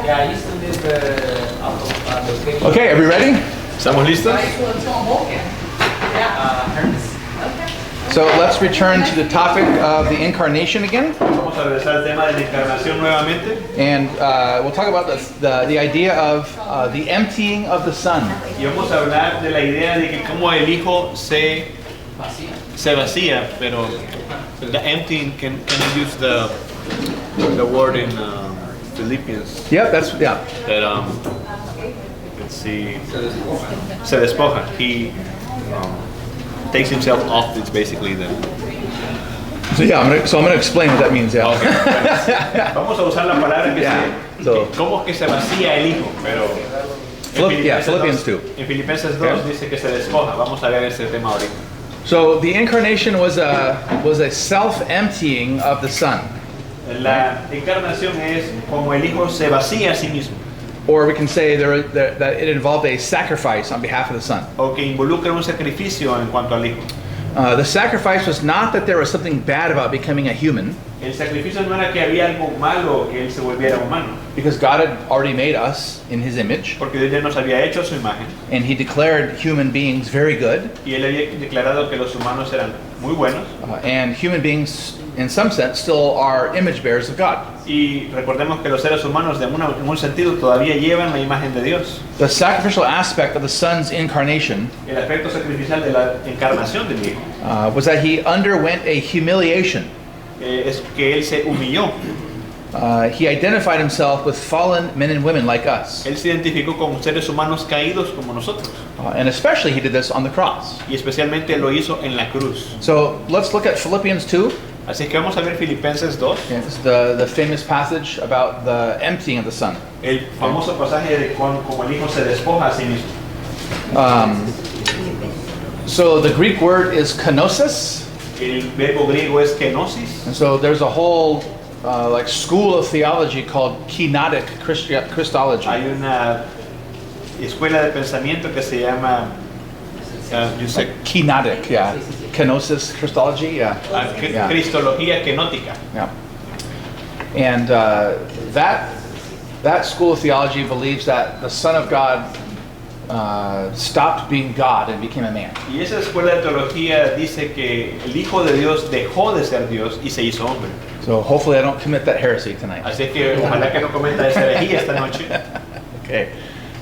Yeah, I used to live Okay, are we ready? ¿Estamos listos? So let's return to the topic of the incarnation again. Vamos a regresar al tema de la encarnación nuevamente. And we'll talk about the idea of the emptying of the Son. Y vamos a hablar de la idea de que cómo el Hijo se vacía, pero the emptying, can you use the word in Philippians? Yep, that's, yeah. That, let's see, se despoja. He takes himself off, it's basically the... So yeah, I'm gonna explain what that means, yeah. Okay. Vamos a usar la palabra que Yeah. que cómo es que se vacía el Hijo, pero... Philippians 2. En Filipenses 2 dice que se despoja. Vamos a ver ese tema ahorita. So the incarnation was a self-emptying of the Son. La encarnación es como el Hijo se vacía a sí mismo. Or we can say that it involved a sacrifice on behalf of the Son. O que involucra un sacrificio en cuanto al Hijo. The sacrifice was not that there was something bad about becoming a human, El sacrificio no era que había algo malo que Él se volviera humano. because God had already made us in His image, Porque Dios ya nos había hecho a su imagen. and He declared human beings very good, Y Él había declarado que los humanos eran muy buenos. and human beings, in some sense, still are image bearers of God. Y recordemos que los seres humanos en un sentido todavía llevan la imagen de Dios. The sacrificial aspect of the Son's incarnation El aspecto sacrificial de la encarnación del Hijo was that He underwent a humiliation. Es que Él se humilló. He identified Himself with fallen men and women like us. Él se identificó con seres humanos caídos como nosotros. And especially He did this on the cross. Y especialmente lo hizo en la cruz. So let's look at Philippians 2. Así que vamos a ver Filipenses 2. This is the famous passage about the emptying of the Son. El famoso pasaje de como el Hijo se despoja a sí mismo. So the Greek word is kenosis. El verbo griego es kenosis. And so there's a whole like school of theology called kenotic Christology. Hay una escuela de pensamiento que se llama you say, Kenotic, yeah. Kenosis Christology, yeah. Yeah. Cristología kenótica. Yeah. And that school of theology believes that the Son of God stopped being God and became a man. Y esa escuela de teología dice que el Hijo de Dios dejó de ser Dios y se hizo hombre. So hopefully I don't commit that heresy tonight. Así que ojalá que no cometa esa herejía esta noche. Okay.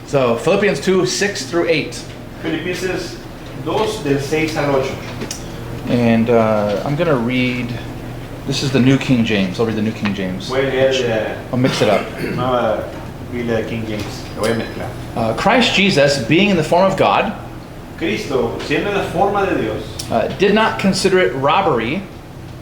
So Philippians 2, 6 through 8. Filipenses 2 del 6 al 8. And I'm going to read, this is the New King James. I'll read the New King James. Voy a leer I'll mix it up. la nueva Biblia de King James. Lo voy a mezclar. Christ Jesus, being in the form of God, Cristo, siendo en la forma de Dios, did not consider it robbery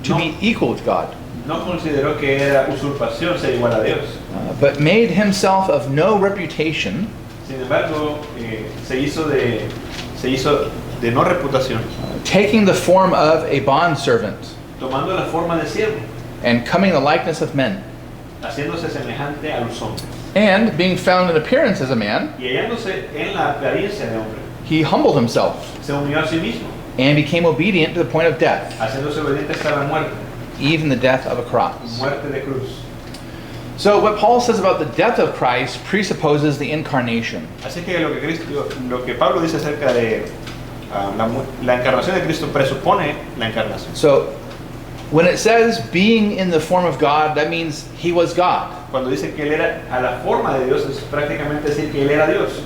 to No. be equal with God, no consideró que era usurpación ser igual a Dios. but made himself of no reputation, Sin embargo, se hizo de no reputación, taking the form of a bondservant, tomando la forma de siervo, and coming in the likeness of men. haciéndose semejante a los hombres. And being found in appearance as a man, Y hallándose en la apariencia de hombre, he humbled himself se unió a sí mismo, and became obedient to the point of death, haciéndose obediente hasta la muerte, even the death of a cross. muerte de cruz. So what Paul says about the death of Christ presupposes the incarnation. Así que lo que Pablo dice acerca de la encarnación de Cristo presupone la encarnación. So when it says being in the form of God, that means he was God. Cuando dice que él era a la forma de Dios, es prácticamente decir que él era Dios.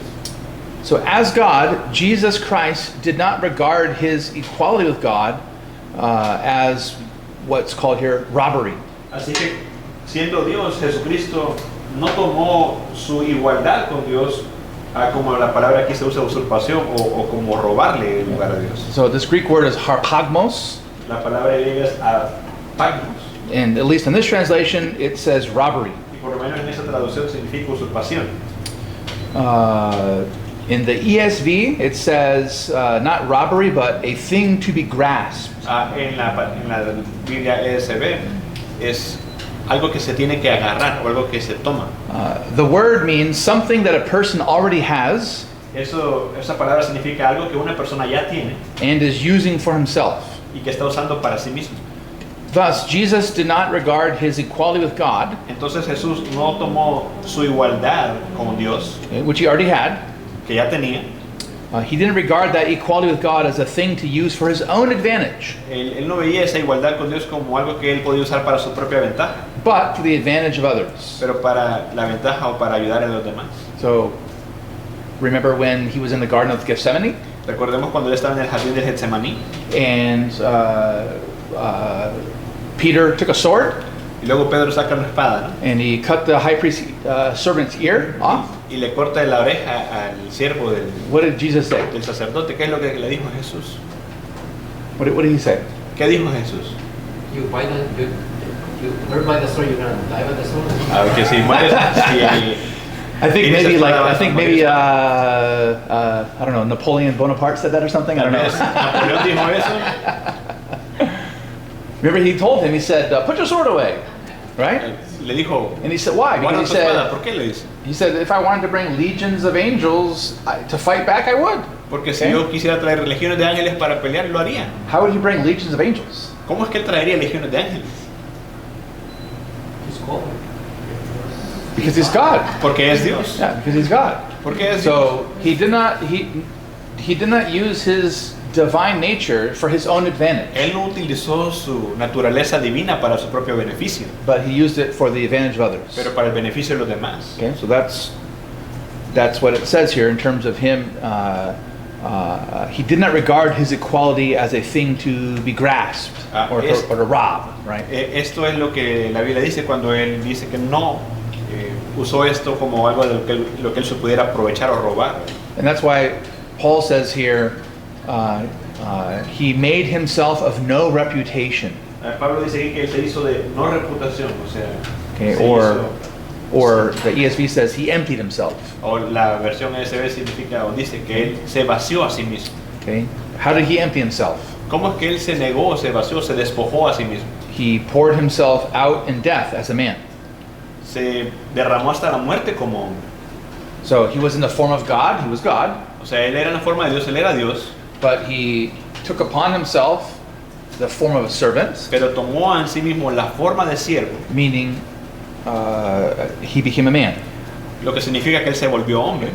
So as God, Jesus Christ did not regard his equality with God as what's called here robbery. Así que siendo Dios, Jesucristo no tomó su igualdad con Dios como la palabra aquí se usa usurpación o como robarle el lugar a Dios. So this Greek word is harpagmos, La palabra griega es apagmos. and at least in this translation it says robbery. Y por lo menos en esa traducción significa usurpación. In the ESV it says not robbery but a thing to be grasped. En la Biblia ESV es algo que se tiene que agarrar o algo que se toma. The word means something that a person already has Esa palabra significa algo que una persona ya tiene and is using for himself. y que está usando para sí mismo. Thus, Jesus did not regard his equality with God, Entonces Jesús no tomó su igualdad con Dios, which he already had. que ya tenía. He didn't regard that equality with God as a thing to use for his own advantage, Él no veía esa igualdad con Dios como algo que él podía usar para su propia ventaja, but for the advantage of others. pero para la ventaja o para ayudar a los demás. So, remember when he was in the Garden of Gethsemane? Recordemos cuando él estaba en el jardín de Getsemaní And Peter took a sword y luego Pedro saca una espada, ¿no? and he cut the high priest's servant's ear off. Y le corta la oreja al siervo What did Jesus say? del sacerdote. ¿Qué es lo que le dijo Jesús? What did he say? ¿Qué dijo Jesús? You hurt by the sword, you're gonna die by the sword. A ver, que si mueres, si I think Tienes maybe espada, I vas a think morir. maybe I don't know, Napoleon Bonaparte said that or something. I don't know. Napoleón dijo eso, Remember he told him, he said, put your sword away, right? le dijo, And he said, why? guarda Because tu he espada. said, ¿Por qué le dice? he said, if I wanted to bring legions of angels to fight back, I would. Porque si Okay. yo quisiera traer legiones de ángeles para pelear, lo haría. How would he bring legions of angels? ¿Cómo es que él traería legiones de ángeles? He's called. Because he's God. Porque es Dios. Yeah, because he's God. Porque es Dios. So he did not use his divine nature for his own advantage, Él no utilizó su naturaleza divina para su propio beneficio, but he used it for the advantage of others. pero para el beneficio de los demás. Okay, so that's what it says here in terms of him. He did not regard his equality as a thing to be grasped or to rob, right? Esto es lo que la Biblia dice cuando él dice que no usó esto como algo de lo que él se pudiera aprovechar o robar. And that's why Paul says here, he made himself of no reputation. Pablo dice aquí que él se hizo de no reputación, o sea, Okay, se or the ESV says he emptied himself. o la versión ESV significa o dice que él se vació a sí mismo. Okay, how did he empty himself? ¿Cómo es que él se negó, se vació, se despojó a sí mismo? He poured himself out in death as a man. Se derramó hasta la muerte como hombre. So he was in the form of God. He was God, O sea, él era en la forma de Dios, él era Dios, but he took upon himself the form of a servant, pero tomó en sí mismo la forma de siervo, meaning he became a man. lo que significa que él se volvió hombre.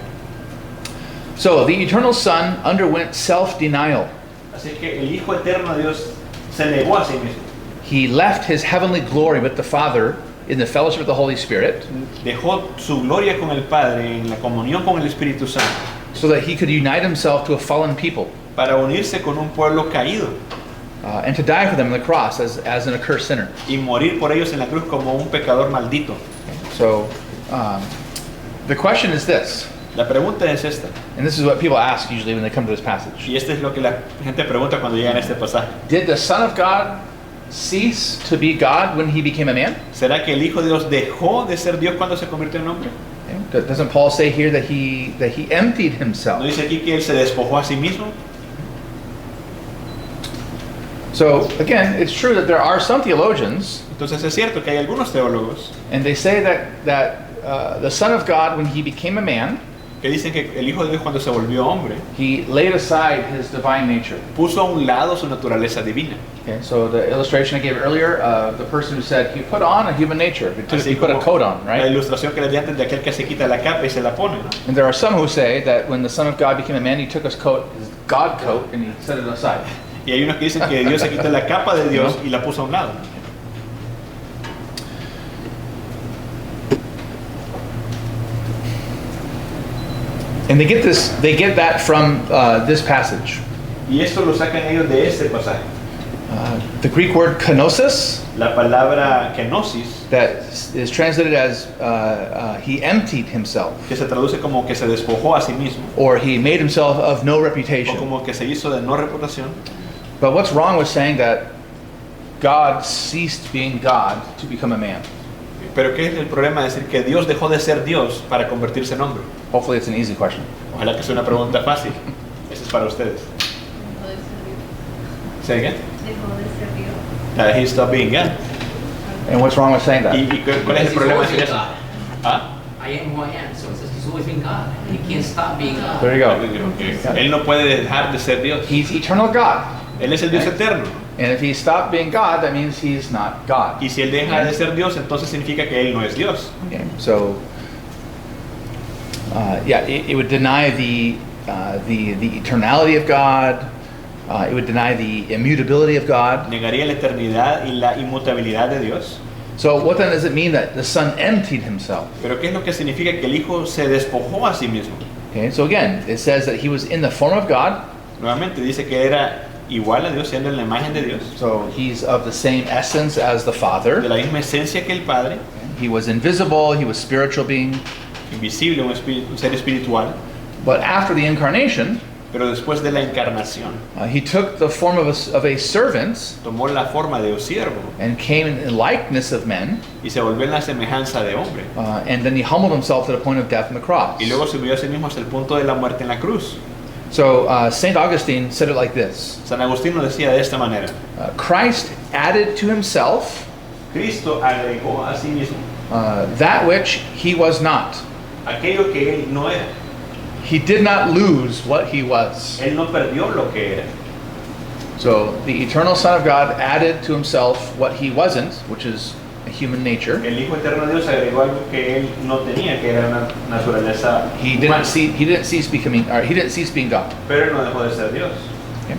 So the eternal Son underwent self-denial. Así que el Hijo Eterno de Dios se negó a sí mismo. He left his heavenly glory with the Father in the fellowship of the Holy Spirit Dejó su gloria con el Padre en la comunión con el Espíritu Santo so that he could unite himself to a fallen people para unirse con un pueblo caído and to die for them on the cross as an accursed sinner. y morir por ellos en la cruz como un pecador maldito. So the question is this, La pregunta es esta, and this is what people ask usually when they come to this passage. y esto es lo que la gente pregunta cuando llegan a este pasaje. Did the Son of God cease to be God when he became a man? ¿Será que el Hijo de Dios dejó de ser Dios cuando se convirtió en hombre? Okay. Doesn't Paul say here that he emptied ¿No himself? dice aquí que él se despojó a sí mismo? So again, it's true that there are some theologians, Entonces es cierto que hay algunos teólogos and they say that the Son of God, when he became a man, que dicen que el Hijo de Dios cuando se volvió hombre he laid aside his divine nature. puso a un lado su naturaleza divina. Okay, so the illustration I gave earlier, the person who said he put on a human nature, Así he put a como coat on, la right? ilustración que les di antes de aquel que se quita la capa y se la pone, ¿no? And there are some who say that when the Son of God became a man, he took his coat, his God coat, and he set it aside. Y hay unos que dicen que Dios se quitó la capa de Dios y la puso a un lado. And they get that from this passage. Y esto lo sacan ellos de este pasaje. The Greek word kenosis, La palabra kenosis, that is translated as he emptied himself, que se traduce como que se despojó a sí mismo, or he made himself of no o reputation. como que se hizo de no reputación. But what's wrong with saying that God ceased being God to become a man? Pero ¿qué es el problema de decir que Dios dejó de ser Dios para convertirse en hombre? Hopefully it's an easy question. Ojalá que sea una pregunta fácil. Eso es para ustedes. ¿Say again? He stopped being God. And what's wrong with saying that? ¿Y cuál es el problema de decir eso? ¿Ah? I am who I am, so it says he's always been God. He can't stop being God. There you go. Él no puede dejar de ser Dios. He's eternal God. Él es el Dios eterno. And if he stopped being God, that means he's not God. Y si él deja de ser Dios, entonces significa que él no es Dios. Okay, so it would deny the eternality of God. It would deny the immutability of God. Negaría la eternidad y la inmutabilidad de Dios. So what then does it mean that the Son emptied himself? Pero ¿qué es lo que significa que el Hijo se despojó a sí mismo? Okay, so again, it says that he was in the form of God. Nuevamente dice que era igual a Dios, siendo en la imagen de Dios. So he's of the same essence as the Father. De la misma esencia que el Padre. He was invisible, he was spiritual being. Invisible, un ser espiritual. But after the incarnation, pero después de la encarnación, he took the form of a servant, tomó la forma de un siervo, and came in the likeness of men, y se volvió en la semejanza de hombre. And then he humbled himself to the point of death on the cross. Y luego se humilló a sí mismo hasta el punto de la muerte en la cruz. So Saint Augustine said it like this. San Agustín lo decía de esta manera. Christ added to himself, Cristo agregó a sí mismo, that which he was not. aquello que él no era. He did not lose what he was. Él no perdió lo que era. So the eternal Son of God added to himself what he wasn't, which is a human nature. El Hijo Eterno de Dios agregó algo que él no tenía, que era una naturaleza He humana. didn't cease being God. Pero él no dejó de ser Dios. Okay.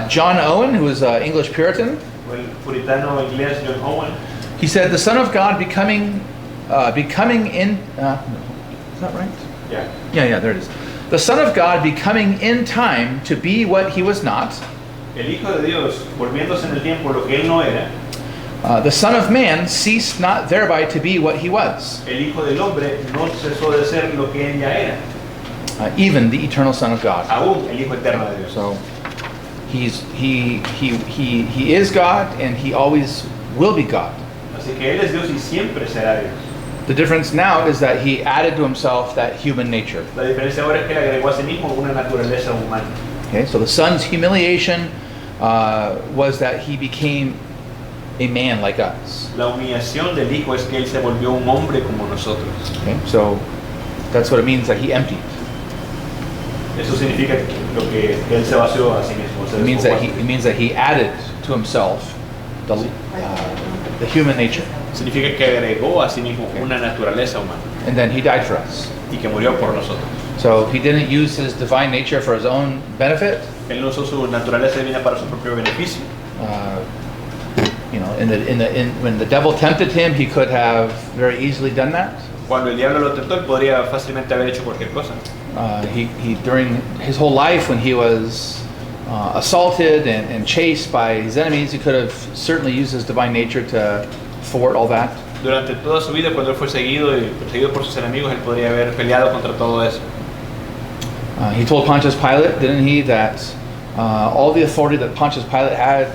John Owen, who was an English Puritan, El puritano inglés John Owen, he said, "The Son of God becoming in." Is that right? yeah. Yeah, there it is. The Son of God becoming in time to be what he was not. El Hijo de Dios volviéndose en el tiempo lo que él no era. The Son of Man ceased not thereby to be what he was. El Hijo del Hombre no cesó de ser lo que él ya era. Even the eternal Son of God. Aún el Hijo Eterno de Dios. So he is God, and he always will be God. Así que él es Dios y siempre será Dios. The difference now is that he added to himself that human nature. La diferencia ahora es que le agregó a sí mismo una naturaleza humana. Okay, so the Son's humiliation was that he became a man like us. La humillación del Hijo es que él se volvió un hombre como nosotros. Okay, so that's what it means that he emptied. Eso significa lo que él se vació a sí mismo. Se It means despojó. that he added to himself the human nature, Significa que agregó a sí mismo una naturaleza humana and then he died for us. y que murió por nosotros. So he didn't use his divine nature for his own benefit. Él no usó su naturaleza divina para su propio beneficio. When the devil tempted him, he could have very easily done that. Cuando el diablo lo tentó, él podría fácilmente haber hecho cualquier cosa. He during his whole life, when he was assaulted and chased by his enemies, he could have certainly used his divine nature to thwart all that. Durante toda su vida, cuando él fue seguido y perseguido por sus enemigos, él podría haber peleado contra todo eso. He told Pontius Pilate, didn't he, that all the authority that Pontius Pilate had,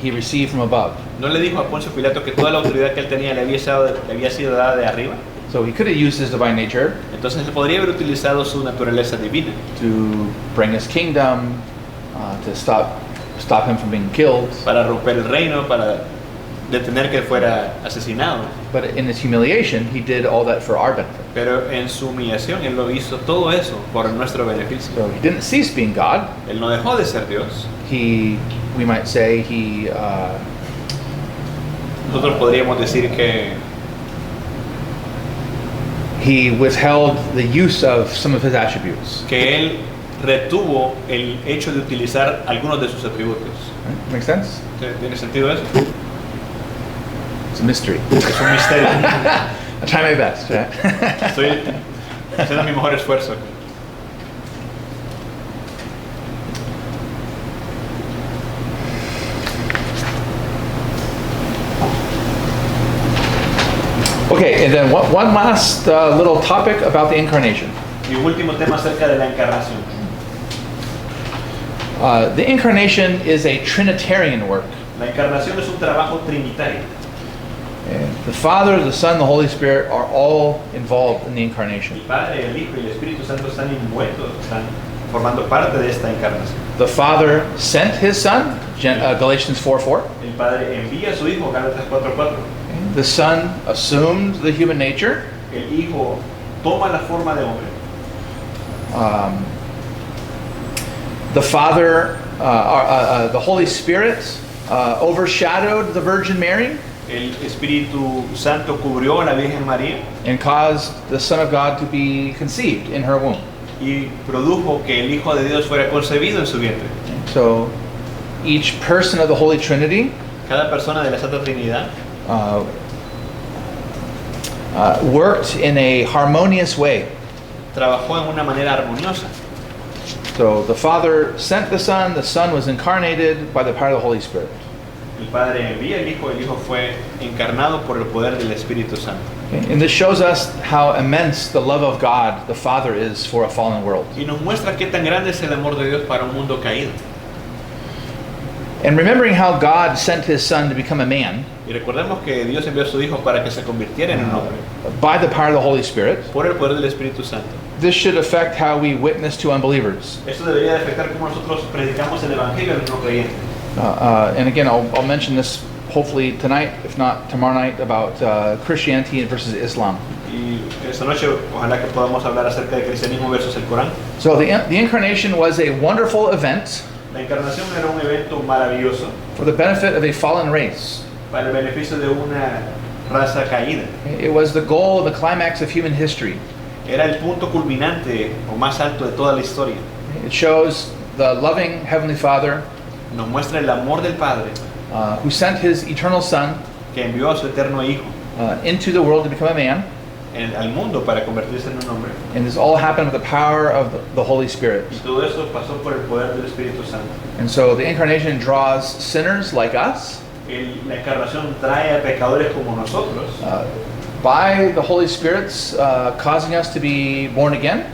he received from above. ¿No le dijo a Poncio Pilato que toda la autoridad que él tenía le había sido dada de arriba? So he could have used his divine nature Entonces él podría haber utilizado su naturaleza divina to bring his kingdom, to stop him from being killed. para romper el reino, para detener que fuera asesinado. But in his humiliation, he did all that for our benefit. Pero en su humillación él lo hizo todo eso por nuestro beneficio. So he didn't cease being God. Él no dejó de ser Dios. We might say, Nosotros podríamos decir que he withheld the use of some of his attributes. él retuvo el hecho de utilizar algunos de sus atributos. Right? Make sense? ¿Tiene sentido eso? It's a mystery. Es un misterio. I try my best. Right? Estoy haciendo mi mejor esfuerzo. Okay, and then one last little topic about the incarnation. Y último tema acerca de la encarnación. The incarnation is a Trinitarian work. La encarnación es un trabajo trinitario. And the Father, the Son, the Holy Spirit are all involved in the incarnation. El Padre, el Hijo y el Espíritu Santo están envueltos, están formando parte de esta encarnación. The Father sent His Son, Galatians 4:4. El Padre envía a su Hijo, Gálatas 4:4. The Son assumed the human nature. El Hijo toma la forma de hombre. The Father, the Holy Spirit overshadowed the Virgin Mary El Espíritu Santo cubrió a la Virgen María and caused the Son of God to be conceived in her womb. y produjo que el Hijo de Dios fuera concebido en su vientre. So each person of the Holy Trinity Cada persona de la Santa Trinidad uh, worked in a harmonious way. trabajó en una manera armoniosa. So the Father sent the Son was incarnated by the power of the Holy Spirit. El Padre envía el Hijo fue encarnado por el poder del Espíritu Santo. Okay? And this shows us how immense the love of God, the Father, is for a fallen world. Y nos muestra qué tan grande es el amor de Dios para un mundo caído. And remembering how God sent His Son to become a man Y recordemos que Dios envió a su Hijo para que se convirtiera en un hombre by the power of the Holy Spirit, por el poder del Espíritu Santo. this should affect how we witness to unbelievers. Eso debería de afectar cómo nosotros predicamos el Evangelio a los no creyentes. And again, I'll mention this hopefully tonight, if not tomorrow night, about Christianity versus Islam. Y esta noche ojalá que podamos hablar acerca del cristianismo versus el Corán. So the incarnation was a wonderful event La encarnación era un evento maravilloso for the benefit of a fallen race. para el beneficio de una raza caída. It was the goal, the climax of human history. Era el punto culminante o más alto de toda la historia. It shows the loving Heavenly Father Nos muestra el amor del Padre who sent His eternal Son que envió a su eterno Hijo into the world to become a man. al mundo para convertirse en un hombre. And this all happened with the power of the Holy Spirit. Y todo eso pasó por el poder del Espíritu Santo. And so the incarnation draws sinners like us La encarnación trae a pecadores como nosotros by the Holy Spirit's causing us to be born again,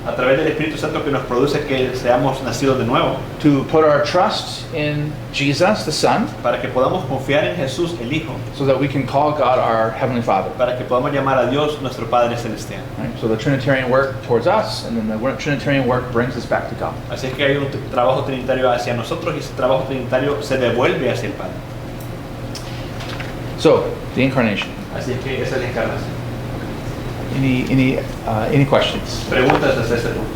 a través del Espíritu Santo que nos produce que seamos nacidos de nuevo, to put our trust in Jesus, the Son, para que podamos confiar en Jesús el Hijo, so that we can call God our Heavenly Father. para que podamos llamar a Dios nuestro Padre Celestial. Right? So the Trinitarian work towards us, and then the Trinitarian work brings us back to God. Así es que hay un trabajo trinitario hacia nosotros y ese trabajo trinitario se devuelve hacia el Padre. So the incarnation. Así es que esa es la encarnación. Any questions? Preguntas hasta este punto.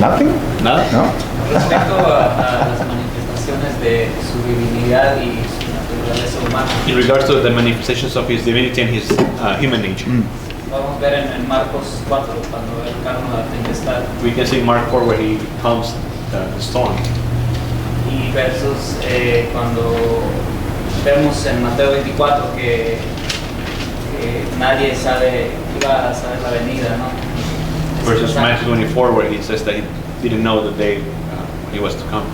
Nothing? ¿Nada? No? Respecto a las manifestaciones de su divinidad y su naturaleza humana, In regards to the manifestations of his divinity and his human nature, podemos ver en Marcos 4, cuando él calma la tempestad, we can see Mark 4 where he calms the storm. y versus cuando vemos en Mateo 24 que nadie iba a saber la venida, ¿no? Versus Matthew 24 where he says that he didn't know the day he was to come.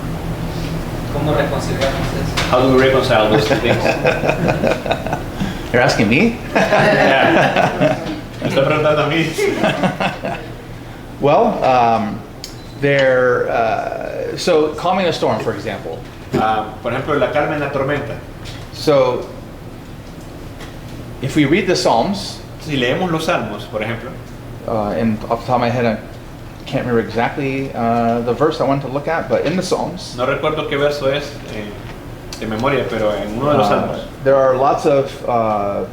¿Cómo reconciliamos eso? How do we reconcile those two things? You're asking me? Yeah. Me está preguntando a mí. Well, so calming a storm, for example. Por ejemplo, la calma en la tormenta. So if we read the Psalms, Si leemos los Salmos, por ejemplo, and off the top of my head, I can't remember exactly the verse I wanted to look at, but in the Psalms, no recuerdo qué verso es de memoria, pero en uno de los Salmos there are lots of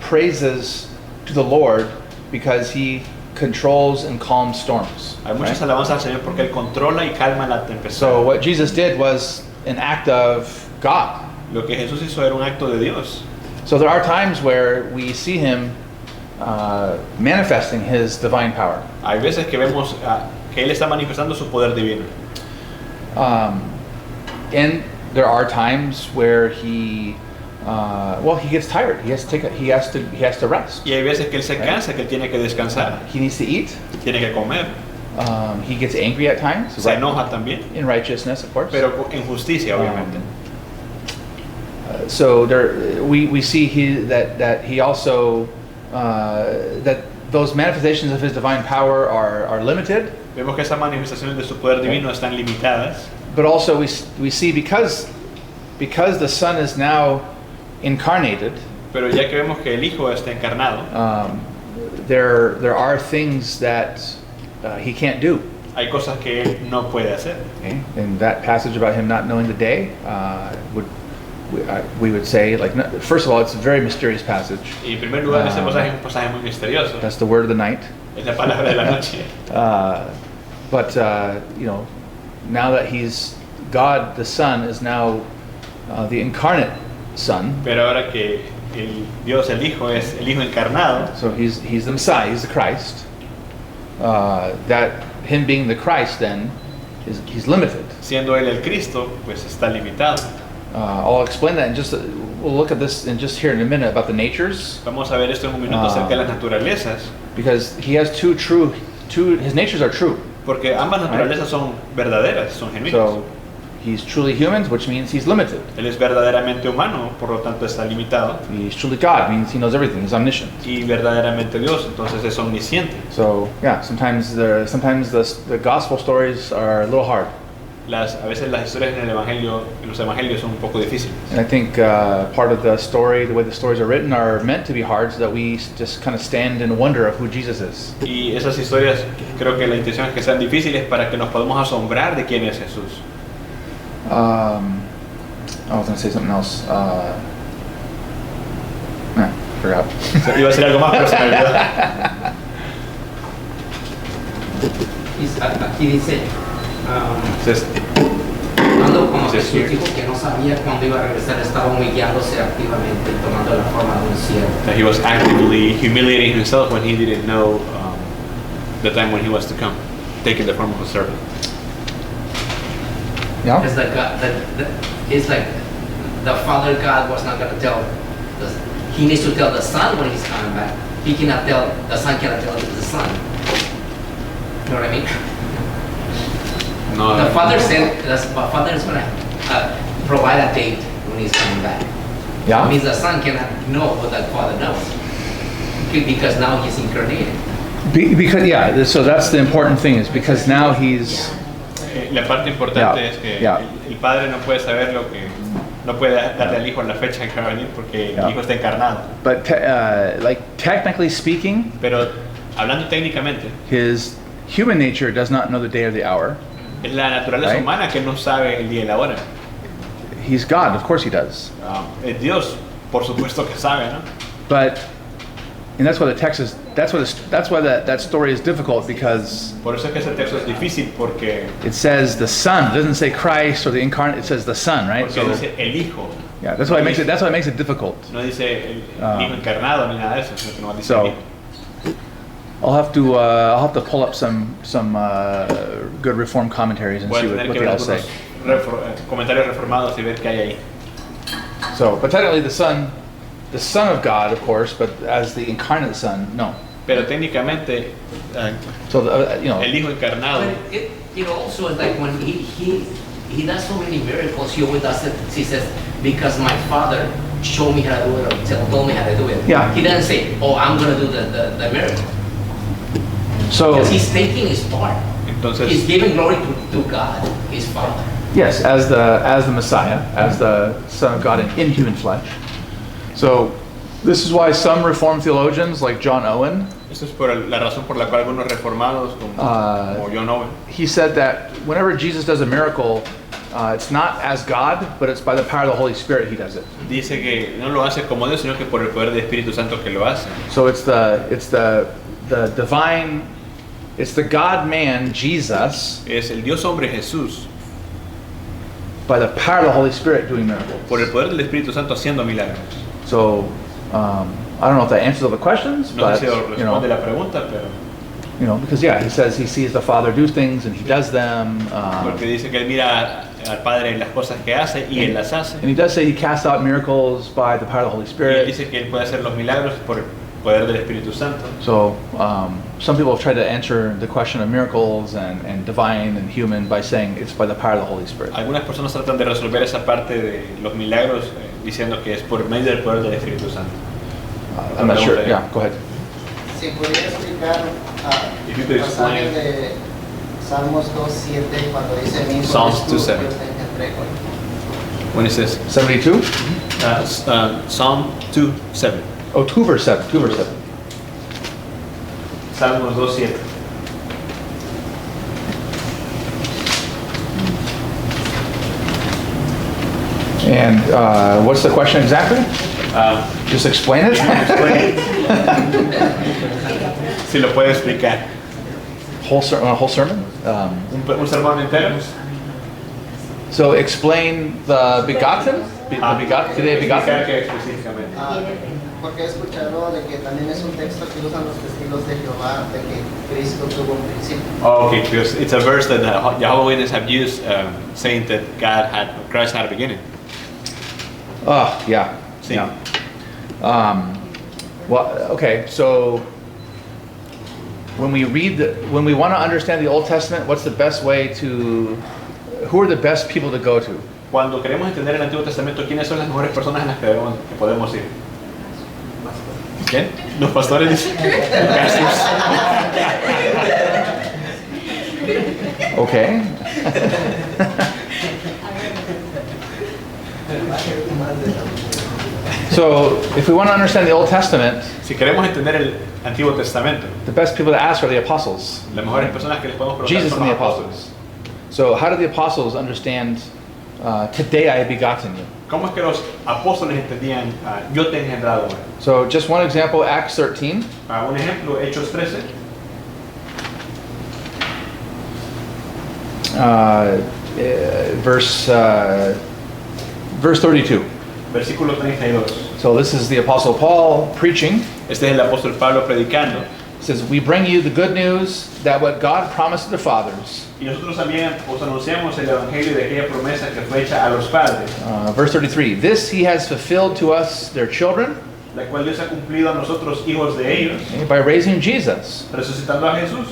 praises to the Lord because He controls and calms storms. hay muchas right? alabanzas al Señor porque Él controla y calma la tempestad. So what Jesus did was an act of God. Lo que Jesús hizo era un acto de Dios. So there are times where we see Him manifesting His divine power. Hay veces que vemos que Él está manifestando su poder divino. And there are times where He gets tired. He has to rest. Y hay veces que Él se cansa, que Él tiene que descansar, He needs to eat. tiene que comer, He gets angry at times. se enoja también, In righteousness, of course. pero en justicia, obviamente. So there, we see that he also that those manifestations of His divine power are limited, Vemos que esas manifestaciones de su poder divino están limitadas, but also we see because the Son is now incarnated, pero ya que vemos que el Hijo está encarnado, there are things that He can't do. hay cosas que Él no puede hacer. Okay? And that passage about Him not knowing the day we would say, like, first of all, it's a very mysterious passage. Y en primer lugar, ese pasaje es un pasaje muy misterioso. That's the word of the night. Es la palabra de la noche. But now that he's God, the Son is now the incarnate Son. Pero ahora que Dios, el Hijo, es el Hijo encarnado. So he's the Messiah, he's the Christ. That him being the Christ then he's limited. Siendo él el Cristo, pues está limitado. I'll explain that we'll look at this in just here in a minute about the natures. Vamos a ver esto en un minuto acerca de las naturalezas. Because he has his natures are true. Porque ambas naturalezas son verdaderas, son genuinas. So he's truly human, which means he's limited. Él es verdaderamente humano, por lo tanto está limitado. He's truly God, means he knows everything. He's omniscient. Y verdaderamente Dios, entonces es omnisciente. So yeah, sometimes the gospel stories are a little hard. A veces las historias en los evangelios son un poco difíciles. And I think part of the story, the way the stories are written, are meant to be hard so that we just kind of stand in wonder of who Jesus is. Y esas historias, creo que la intención es que sean difíciles para que nos podamos asombrar de quién es Jesús. I was going to say something else. Forgot. Iba a decir algo más, pero se me olvidó. Aquí dice, como Jesús dijo que no sabía cuándo iba a regresar, estaba humillándose activamente, tomando la forma de un siervo. That he was actively humiliating himself when he didn't know the time when he was to come, taking the form of a servant. Yeah. It's like the Father God was not going to tell. He needs to tell the Son when he's coming back. He cannot tell, the Son cannot tell the Son. You know what I mean? No, the Father said, the Father is going to provide a date when he's coming back. Yeah. It means the Son cannot know what the Father knows. Because now he's incarnated. Because so that's the important thing, is because now he's... La parte importante es que el Padre no puede saber lo que... No puede darle al Hijo la fecha en que va a venir porque el Hijo está encarnado. But technically speaking... Pero hablando técnicamente... His human nature does not know the day or the hour. Es la naturaleza humana que no sabe el día y la hora. He's God, of course he does. Es Dios, por supuesto que sabe, ¿no? But... And that's why the text is. That's why that story is difficult, because. Por eso es que ese texto es difícil, porque. It says the Son. It doesn't say Christ or the incarnate. It says the Son, right? Porque dice el Hijo. Yeah, that's why it makes it. That's why it makes it difficult. No dice el Hijo encarnado ni nada de eso, sino que no dice el Hijo. I'll have to pull up some good Reformed commentaries and see what they all say. Comentarios reformados y ver qué hay ahí. So, but technically the Son of God, of course, but as the incarnate Son, no. Pero técnicamente, so el Hijo encarnado. But it also is like when he does so many miracles. He always does it. He says, because my Father showed me how to do it, or told me how to do it. Yeah. He doesn't say, oh, I'm going to do the miracle. So because he's taking his part. Entonces, he's giving glory to God, his Father. Yes, as the Messiah, as the Son of God in human flesh. So, this is why some Reformed theologians, like John Owen, Eso es por la razón por la cual algunos reformados, como John Owen, he said that whenever Jesus does a miracle, it's not as God, but it's by the power of the Holy Spirit he does it. dice que no lo hace como Dios, sino que por el poder del Espíritu Santo que lo hace. So it's the divine, it's the God-man Jesus, Es el Dios hombre Jesús, by the power of the Holy Spirit doing miracles. por el poder del Espíritu Santo haciendo milagros. So I don't know if that answers all the questions, No but sé si responde la pregunta, pero because he says he sees the Father do things and he does them. porque dice que él mira al Padre en las cosas que hace y él las hace. And he does say he casts out miracles by the power of the Holy Y él Spirit. dice que él puede hacer los milagros por el poder del Espíritu Santo. So some people have tried to answer the question of miracles and divine and human by saying it's by the power of the Holy Spirit. Algunas personas tratan de resolver esa parte de los milagros diciendo que es por medio del poder del Espíritu Santo. I'm not sure. Yeah, go ahead. Si pudiera explicar If you could explain pasaje de Salmos 2:7 cuando dice mi hijo Psalms eres tú, 2:7. yo te entrego. when it says 72? Psalm 2:7. Oh, 2 verse 7. 2 verse 7. Salmos 2:7. And what's the question exactly? Just explain it. Si lo puede explicar. Whole sermon. Un sermón entero. So explain the begotten. Today begotten. ¿Qué específicamente? Porque he escuchado de que también es un texto que usan los testigos de Jehová, de que Cristo tuvo un principio. Oh, okay, because it's a verse that Jehovah's Witnesses have used, saying that Christ had a beginning. Oh, yeah. Sí. Yeah. Well, okay, so when we want to understand the Old Testament, what's the best way to, who are the best people to go to? Cuando queremos entender el Antiguo Testamento, ¿quiénes son las mejores personas en las que podemos ir? ¿Quién? Los pastores dicen. Okay. So, if we want to understand the Old Testament, Si queremos entender el Antiguo Testamento, the best people to ask are the apostles. las mejores personas que les podemos preguntar Jesus son and the los apóstoles. apostles. So, how did the apostles understand, today I have begotten you? ¿Cómo es que los apóstoles entendían, yo te he engendrado hoy? So, just one example, Acts 13. Un ejemplo, Hechos 13, Verse 32. versículo 32. So this is the Apostle Paul preaching. Este es el apóstol Pablo predicando. It says, we bring you the good news that what God promised to the fathers. Y nosotros también os anunciamos el evangelio de aquella promesa que fue hecha a los padres, Verse 33. This he has fulfilled to us, their children, la cual Dios ha cumplido a nosotros, hijos de ellos, by raising Jesus. resucitando a Jesús,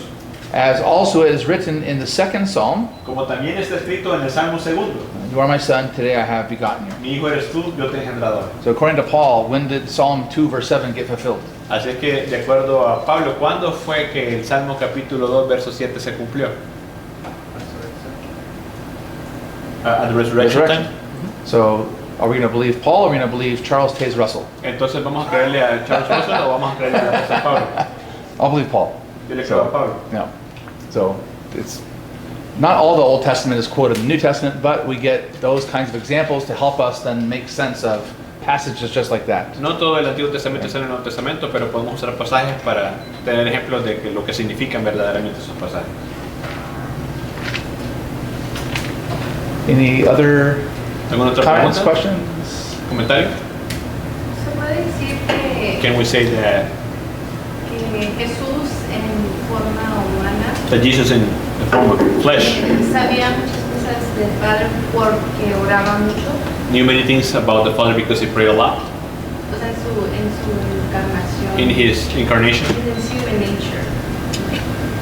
As also it is written in the second Psalm, como también está escrito en el Salmo 2. you are my son, today I have begotten you. Mi hijo eres tú, yo te he engendrado hoy. So according to Paul, when did Psalm 2 verse 7 get fulfilled? Así es que, de acuerdo a Pablo, ¿cuándo fue que el Salmo capítulo 2, verso 7 se cumplió? At the resurrection time. So are we going to believe Paul or are we going to believe Charles Taze Russell? Entonces, ¿vamos a creerle a Charles Russell o vamos a creerle al apóstol Pablo? I'll believe Paul. Yo le creo a Pablo. No. So it's not all the Old Testament is quoted in the New Testament, but we get those kinds of examples to help us then make sense of passages just like that. No todo el Antiguo Testamento está en el Nuevo Testamento, pero podemos usar pasajes para tener ejemplos de lo que significan verdaderamente esos pasajes. Any other ¿Alguna otra comments, pregunta? questions? ¿Comentario? Se puede decir que, Can we say that, que Jesús en forma humana that Jesus in the form of flesh sabía muchas cosas del Padre porque oraba mucho, knew many things about the Father because he prayed a lot o sea, en su encarnación, in his incarnation in his human nature.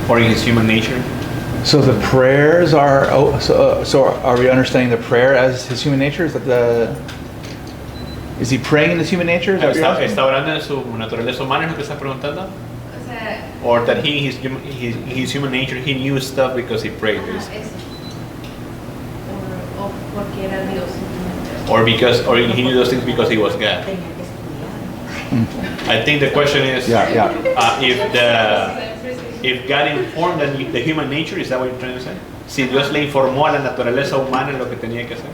or in his human nature? So the prayers are, so are we understanding the prayer as his human nature? Is he praying in his human nature? Is that what you're asking? ¿Está orando en su naturaleza humana, es lo que está preguntando? O sea, Or that he, his human nature, he knew stuff because he prayed, basically. eso. O porque era Dios simplemente. Or he knew those things because he was God. I think the question is, Yeah. if God informed the human nature, is that what you're trying to say? Si Dios le informó a la naturaleza humana lo que tenía que hacer.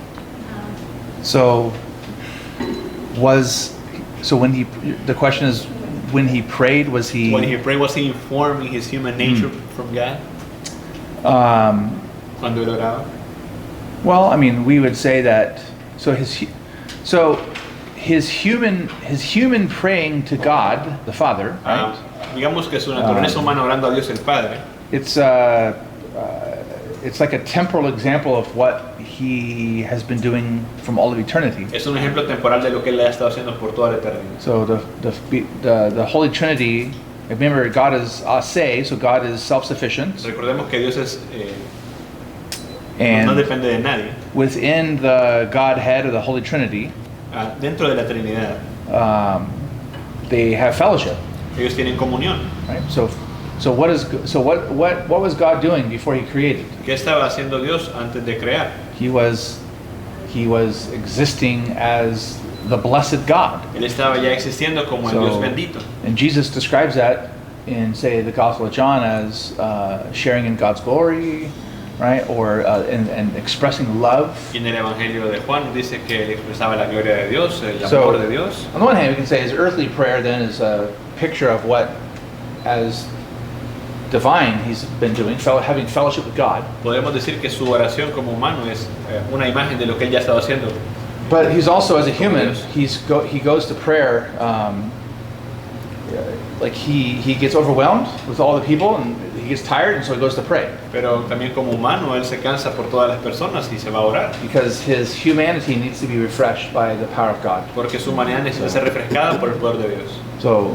So when the question is, when he prayed, was he? When he prayed, was he informing his human nature from God? Cuando él oraba. Well, I mean, we would say that. So his human praying to God, the Father, right? Digamos que su naturaleza humana orando a Dios el Padre. It's like a temporal example of what he has been doing from all of eternity. Es un ejemplo temporal de lo que él ha estado haciendo por toda la eternidad. So the Holy Trinity. Remember, God is ase, so God is self-sufficient. Recordemos que Dios es no And depende de nadie. within the Godhead or the Holy Trinity, Dentro de la Trinidad, they have fellowship, ellos tienen comunión. right? So what was God doing before He created? ¿Qué estaba haciendo Dios antes de crear? He was existing as the blessed God. Él estaba ya existiendo como el So- Dios bendito. And Jesus describes that in, say, the Gospel of John as sharing in God's glory, right? Or and expressing love. Y en el Evangelio de Juan dice que él expresaba la gloria de Dios, el So, amor de Dios. on the one hand, we can say his earthly prayer then is a picture of what, as divine, he's been doing, having fellowship with God. Podemos decir que su oración como humano es una imagen de lo que él ya estaba haciendo. But he's also, as a human, he goes to prayer, like he gets overwhelmed with all the people and he gets tired, and so he goes to pray. Pero también como humano él se cansa por todas las personas y se va a orar. Because his humanity needs to be refreshed by the power of God. Porque su humanidad necesita ser refrescada por el poder de Dios. So,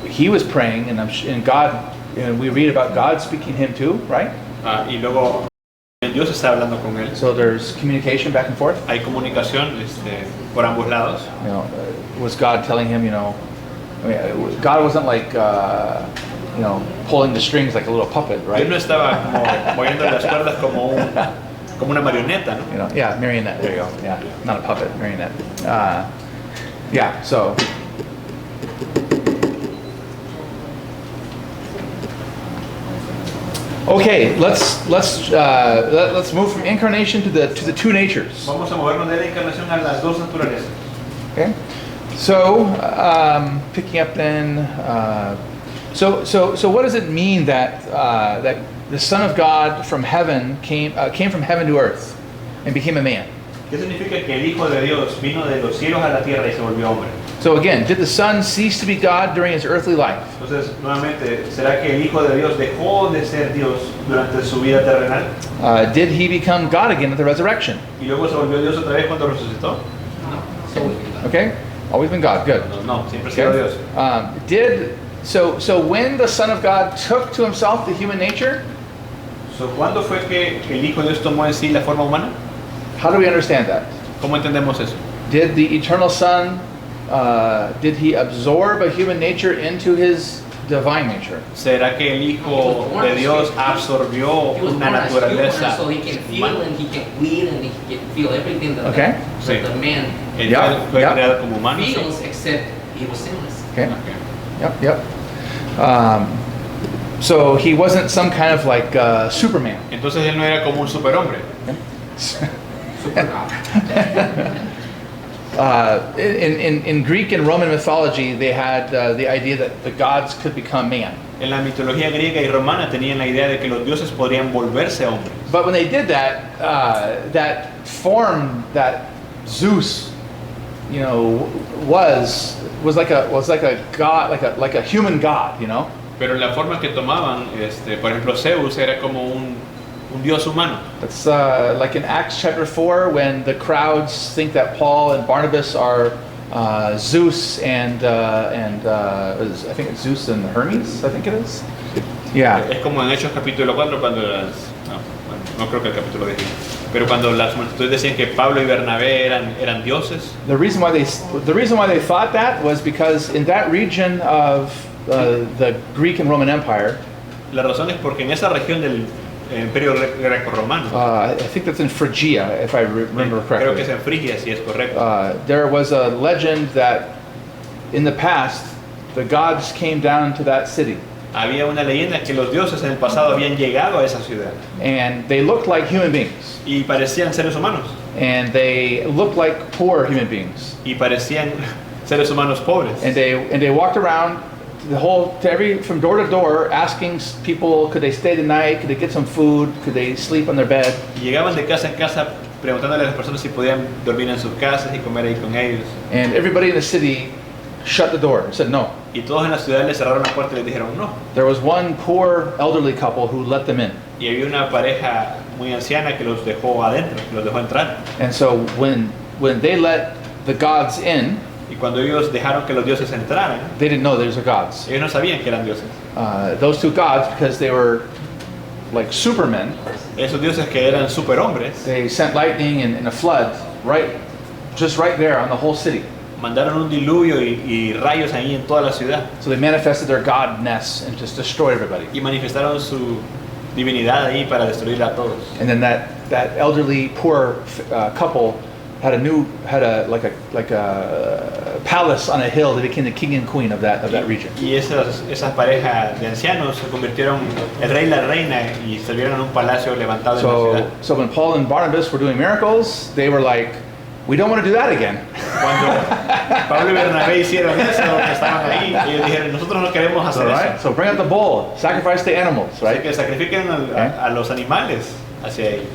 he was praying, and God, we read about God speaking to him too, right? Y luego Dios está hablando con él. So there's communication back and forth. Hay comunicación por ambos lados. Was God telling him, God wasn't like, pulling the strings like a little puppet, right? Él no estaba como moviendo las cuerdas como una marioneta, ¿no? Yeah, marionette. There you go. Yeah, not a puppet, marionette. So. Okay, let's move from incarnation to the two natures. Vamos a movernos de la encarnación a las dos naturalezas. Okay, so picking up then, so what does it mean that that the Son of God from heaven came from heaven to earth and became a man? ¿Qué significa que el Hijo de Dios vino de los cielos a la tierra y se volvió hombre? So again, did the Son cease to be God during his earthly life? Entonces, nuevamente, ¿será que el Hijo de Dios dejó de ser Dios durante su vida terrenal? Did he become God again at the resurrection? ¿Y luego se volvió Dios otra vez cuando resucitó? Okay, always been God. Good. No, siempre ha sido Dios. So when the Son of God took to himself the human nature? So, ¿cuándo fue que el Hijo de Dios tomó en sí la forma humana? How do we understand that? ¿Cómo entendemos eso? Did the eternal Son, did he absorb a human nature into his divine nature? ¿Será que el Hijo de Dios absorbió una naturaleza so he can feel humana? and he can bleed and he can feel everything that, Okay. Sí. that the man Él Yeah, fue yeah. creado como humano. sí. feels, except he was sinless. Okay. Yep. So he wasn't some kind of like Superman. Entonces él no era como un superhombre. In Greek and Roman mythology, they had the idea that the gods could become man. En la mitología griega y romana tenían la idea de que los dioses podrían volverse hombres. But when they did that, that form that Zeus, was like a god, like a human god, Pero la forma que tomaban, por ejemplo, Zeus era como un dios humano. It's like in Acts chapter 4 when the crowds think that Paul and Barnabas are Zeus and I think it's Zeus and Hermes, I think it is. Yeah. Es como en Hechos capítulo 4 cuando no creo que el capítulo 10, pero cuando las multitudes decían que Pablo y Bernabé eran dioses. The reason why they thought that was because in that region of the Greek and Roman Empire, La razón es porque en esa región del Imperio Greco-Romano, I think that's in Phrygia, if I remember creo que es correctly. en Frigia, si es correcto. There was a legend that in the past the gods came down to that city. Había una leyenda que los dioses en el pasado habían llegado a esa ciudad And they looked like human beings. y parecían seres humanos And they looked like poor human beings. y parecían seres humanos pobres. And they walked around from door to door asking people, could they stay the night? Could they get some food? Could they sleep on their bed? Y llegaban de casa en casa preguntándole a las personas si podían dormir en sus casas y comer ahí con ellos. And everybody in the city shut the door and said no. Y todos en la ciudad les cerraron la puerta y les dijeron no. There was one poor elderly couple who let them in. Y había una pareja muy anciana que los dejó adentro, que los dejó entrar. And so when they let the gods in, Y cuando ellos dejaron que los dioses entraran, they didn't know there's a gods. ellos no sabían que eran dioses. Those two gods, because they were like supermen, Esos dioses que eran superhombres, they sent lightning and a flood just right there on the whole city. mandaron un diluvio y rayos ahí en toda la ciudad. So they manifested their godness and just destroyed everybody. Y manifestaron su divinidad ahí para destruir a todos. And then that elderly poor couple had a palace on a hill. They became the king and queen of that region. Y esas parejas de ancianos se convirtieron el rey y la reina y se vieron en un palacio levantado en la ciudad. So when Paul and Barnabas were doing miracles, they were like, we don't want to do that again. Cuando Pablo y Bernabé hicieron eso, estaban ahí, y ellos dijeron, nosotros no queremos hacer eso. So bring out the bull, sacrifice the animals, Así right? que sacrifiquen a los animales hacia ellos.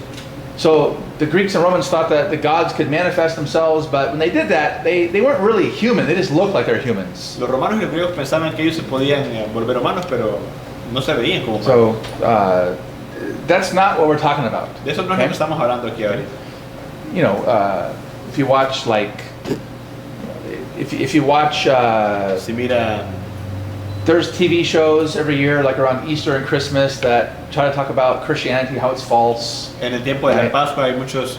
So the Greeks and Romans thought that the gods could manifest themselves, but when they did that, they weren't really human. They just looked like they're humans. Los romanos y los griegos pensaban que ellos se podían volver humanos, pero no se veían como humanos. So that's not what we're talking about. De eso no es lo que estamos hablando aquí ahorita. You know, if you watch if you watch, Si mira, there's TV shows every year, like around Easter and Christmas, that try to talk about Christianity, how it's false. en el tiempo de la Pascua hay muchos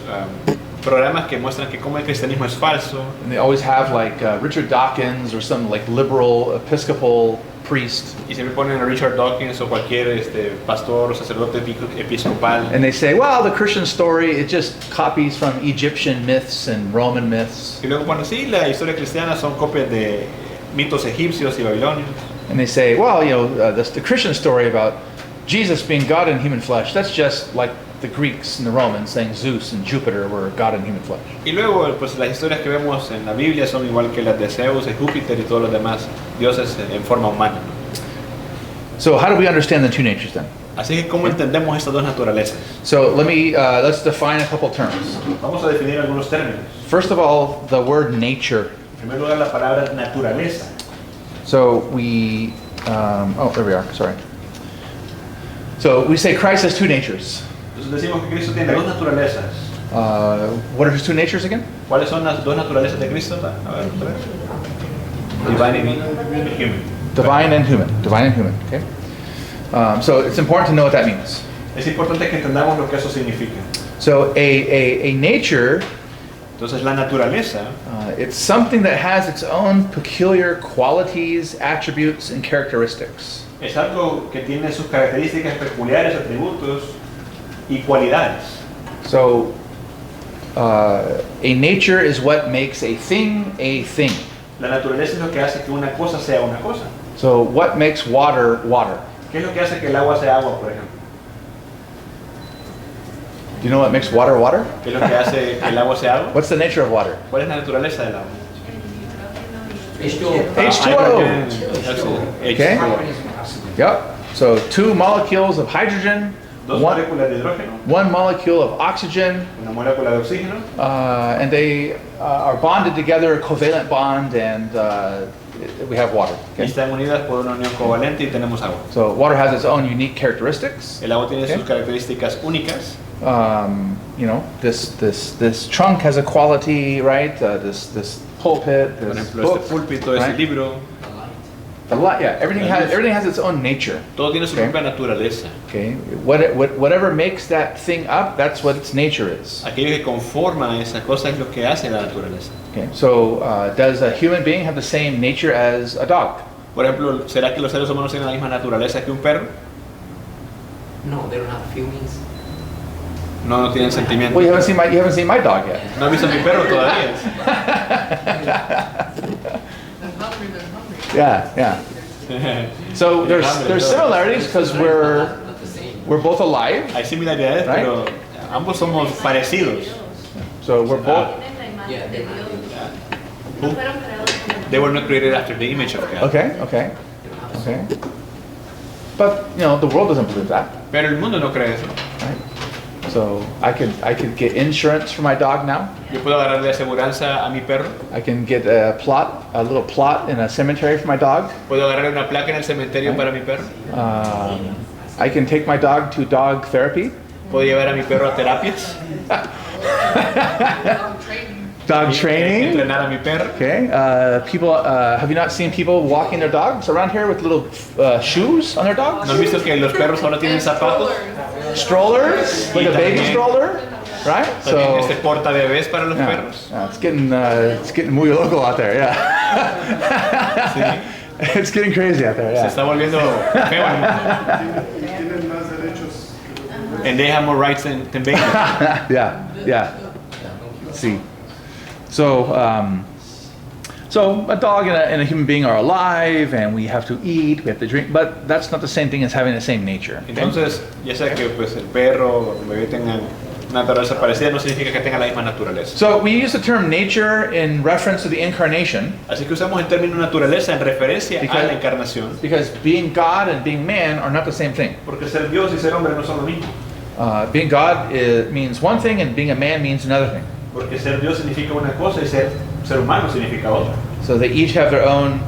programas que muestran que como el cristianismo es falso. And they always have like Richard Dawkins or some like liberal Episcopal priest. Y siempre ponen a Richard Dawkins o cualquier pastor o sacerdote episcopal. And they say, well, the Christian story, it just copies from Egyptian myths and Roman myths. Y luego bueno, sí, la historia cristiana son copias de mitos egipcios y babilonios. And they say, well, you know, the Christian story about Jesus being God in human flesh, that's just like the Greeks and the Romans saying Zeus and Jupiter were God in human flesh. Y luego, pues las historias que vemos en la Biblia son igual que las de Zeus y Júpiter y todos los demás dioses en forma humana. So how do we understand the two natures then? Así que, ¿cómo entendemos estas dos naturalezas? So let's define a couple terms. Vamos a definir algunos términos. First of all, the word nature. En primer lugar, la palabra naturaleza. So we, there we are, sorry. So we say Christ has two natures. Entonces decimos que Cristo tiene dos naturalezas. What are his two natures again? ¿Cuáles son las dos naturalezas de Cristo? A ver, otra vez. Divine and human. Divine and human. Divine and human, okay? So it's important to know what that means. Es importante que entendamos lo que eso significa. So a nature, Entonces la naturaleza it's something that has its own peculiar qualities, attributes, and characteristics. es algo que tiene sus características peculiares, atributos y cualidades. So a nature is what makes a thing a thing. La naturaleza es lo que hace que una cosa sea una cosa. So what makes water water? ¿Qué es lo que hace que el agua sea agua, por ejemplo? Do you know what makes water water? ¿Qué es lo que hace que el agua sea agua? What's the nature of water? ¿Cuál es la naturaleza del agua? H2O. H2O. Okay. Yep. So two molecules of hydrogen, Dos moléculas de hidrógeno, one molecule of oxygen, una molécula de oxígeno, and they are bonded together, a covalent bond, and we have water. y Okay? están unidas por una unión covalente y tenemos agua. So water has its own unique characteristics. El agua tiene Okay. sus características únicas. You know, this trunk has a quality, right? This pulpit, Por this ejemplo, book, este púlpito, este right? libro, The light, yeah, everything has its own nature. todo tiene su Okay. propia naturaleza. Okay, whatever makes that thing up, that's what its nature is. Aquello que conforma esa cosa es lo que hace la naturaleza. Okay, so does a human being have the same nature as a dog? Por ejemplo, ¿será que los seres humanos tienen la misma naturaleza que un perro? No, they don't have feelings. No, no tienen sentimientos. Well, you haven't seen my dog yet. No he visto a mi perro todavía. Yeah. So there's similarities because Not the same. we're both alive. Hay similaridades, Right. pero ambos somos parecidos. So we're both. Yeah, they're not. No fueron creados como- They were not created after the image of God. Okay. But you know the world doesn't believe that, Pero el mundo no cree eso. right? So I could get insurance for my dog now. Yo puedo agarrarle aseguranza a mi perro. I can get a little plot in a cemetery for my dog. Puedo agarrarle una placa en el cementerio para mi perro. I can take my dog to dog therapy. Puedo llevar a mi perro a terapias. Dog Y training. entrenar a mi perro. Okay. People, have you not seen people walking their dogs around here with little shoes on their dogs? ¿No has visto que los perros ahora tienen zapatos? Strollers, like a baby también- stroller, right? También So porta bebés para los yeah, perros. yeah, it's getting muy local out there. Yeah. Sí. It's getting crazy out there. Se Yeah. está volviendo feo el mundo. Tienen más derechos que los bebés. And they have more rights than babies. Yeah. See. So a dog and a human being are alive, and we have to eat, we have to drink, but that's not the same thing as having the same nature. Okay? Entonces, ya sea que pues el perro o el bebé tengan una naturaleza parecida, no significa que tengan la misma naturaleza. So we use the term nature in reference to the incarnation, Así que usamos el término naturaleza en referencia a Because- la encarnación, because being God and being man are not the same thing. porque ser Dios y ser hombre no son lo mismo. Being God means one thing, and being a man means another thing. Porque ser Dios significa una cosa y ser humano significa otra. So they each have their own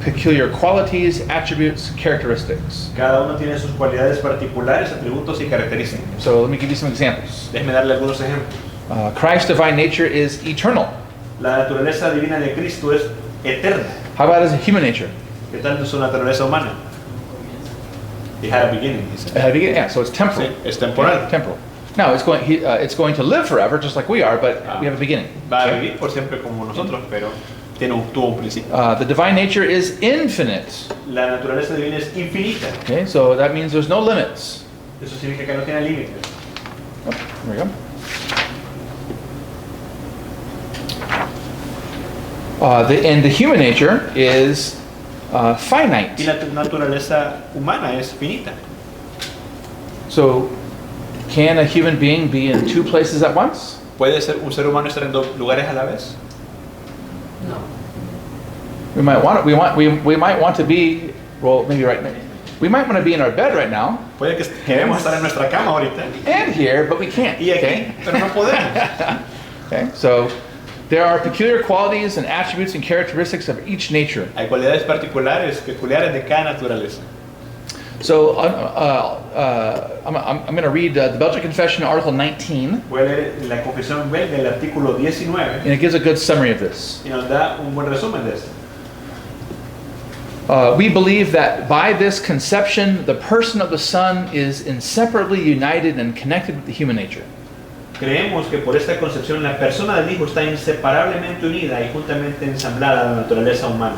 peculiar qualities, attributes, characteristics. Cada uno tiene sus cualidades particulares, atributos y características. So let me give you some examples. Déjeme darle algunos ejemplos. Christ's divine nature is eternal. La naturaleza divina de Cristo es eterna. How about his human nature? ¿Qué tal de su naturaleza humana? It had a beginning, he said. Yeah, so it's temporal. Sí, es temporal. Temporal. Now it's going to live forever, just like we are, but we have a beginning. Va a vivir por siempre como nosotros, pero tuvo un principio. The divine nature is infinite. La naturaleza divina es infinita. Okay, so that means there's no limits. Eso significa que no tiene límites. Oh, there we go. And the human nature is finite. Y la naturaleza humana es finita. So, can a human being be in two places at once? ¿Puede ser un ser humano estar en dos lugares a la vez? No. We might want to be, well, maybe right now. We might want to be in our bed right now Puede que queremos estar en nuestra cama ahorita and here, but we can't. y aquí, Okay? pero no podemos. Okay, so there are peculiar qualities and attributes and characteristics of each nature. Hay cualidades peculiares de cada naturaleza. So I'm going to read the Belgian Confession, Article 19, Voy a leer la confesión belga, el artículo 19, and it gives a good summary of this. y nos da un buen resumen de esto. We believe that by this conception, the person of the Son is inseparably united and connected with the human nature. Creemos que por esta concepción la persona del Hijo está inseparablemente unida y juntamente ensamblada a la naturaleza humana.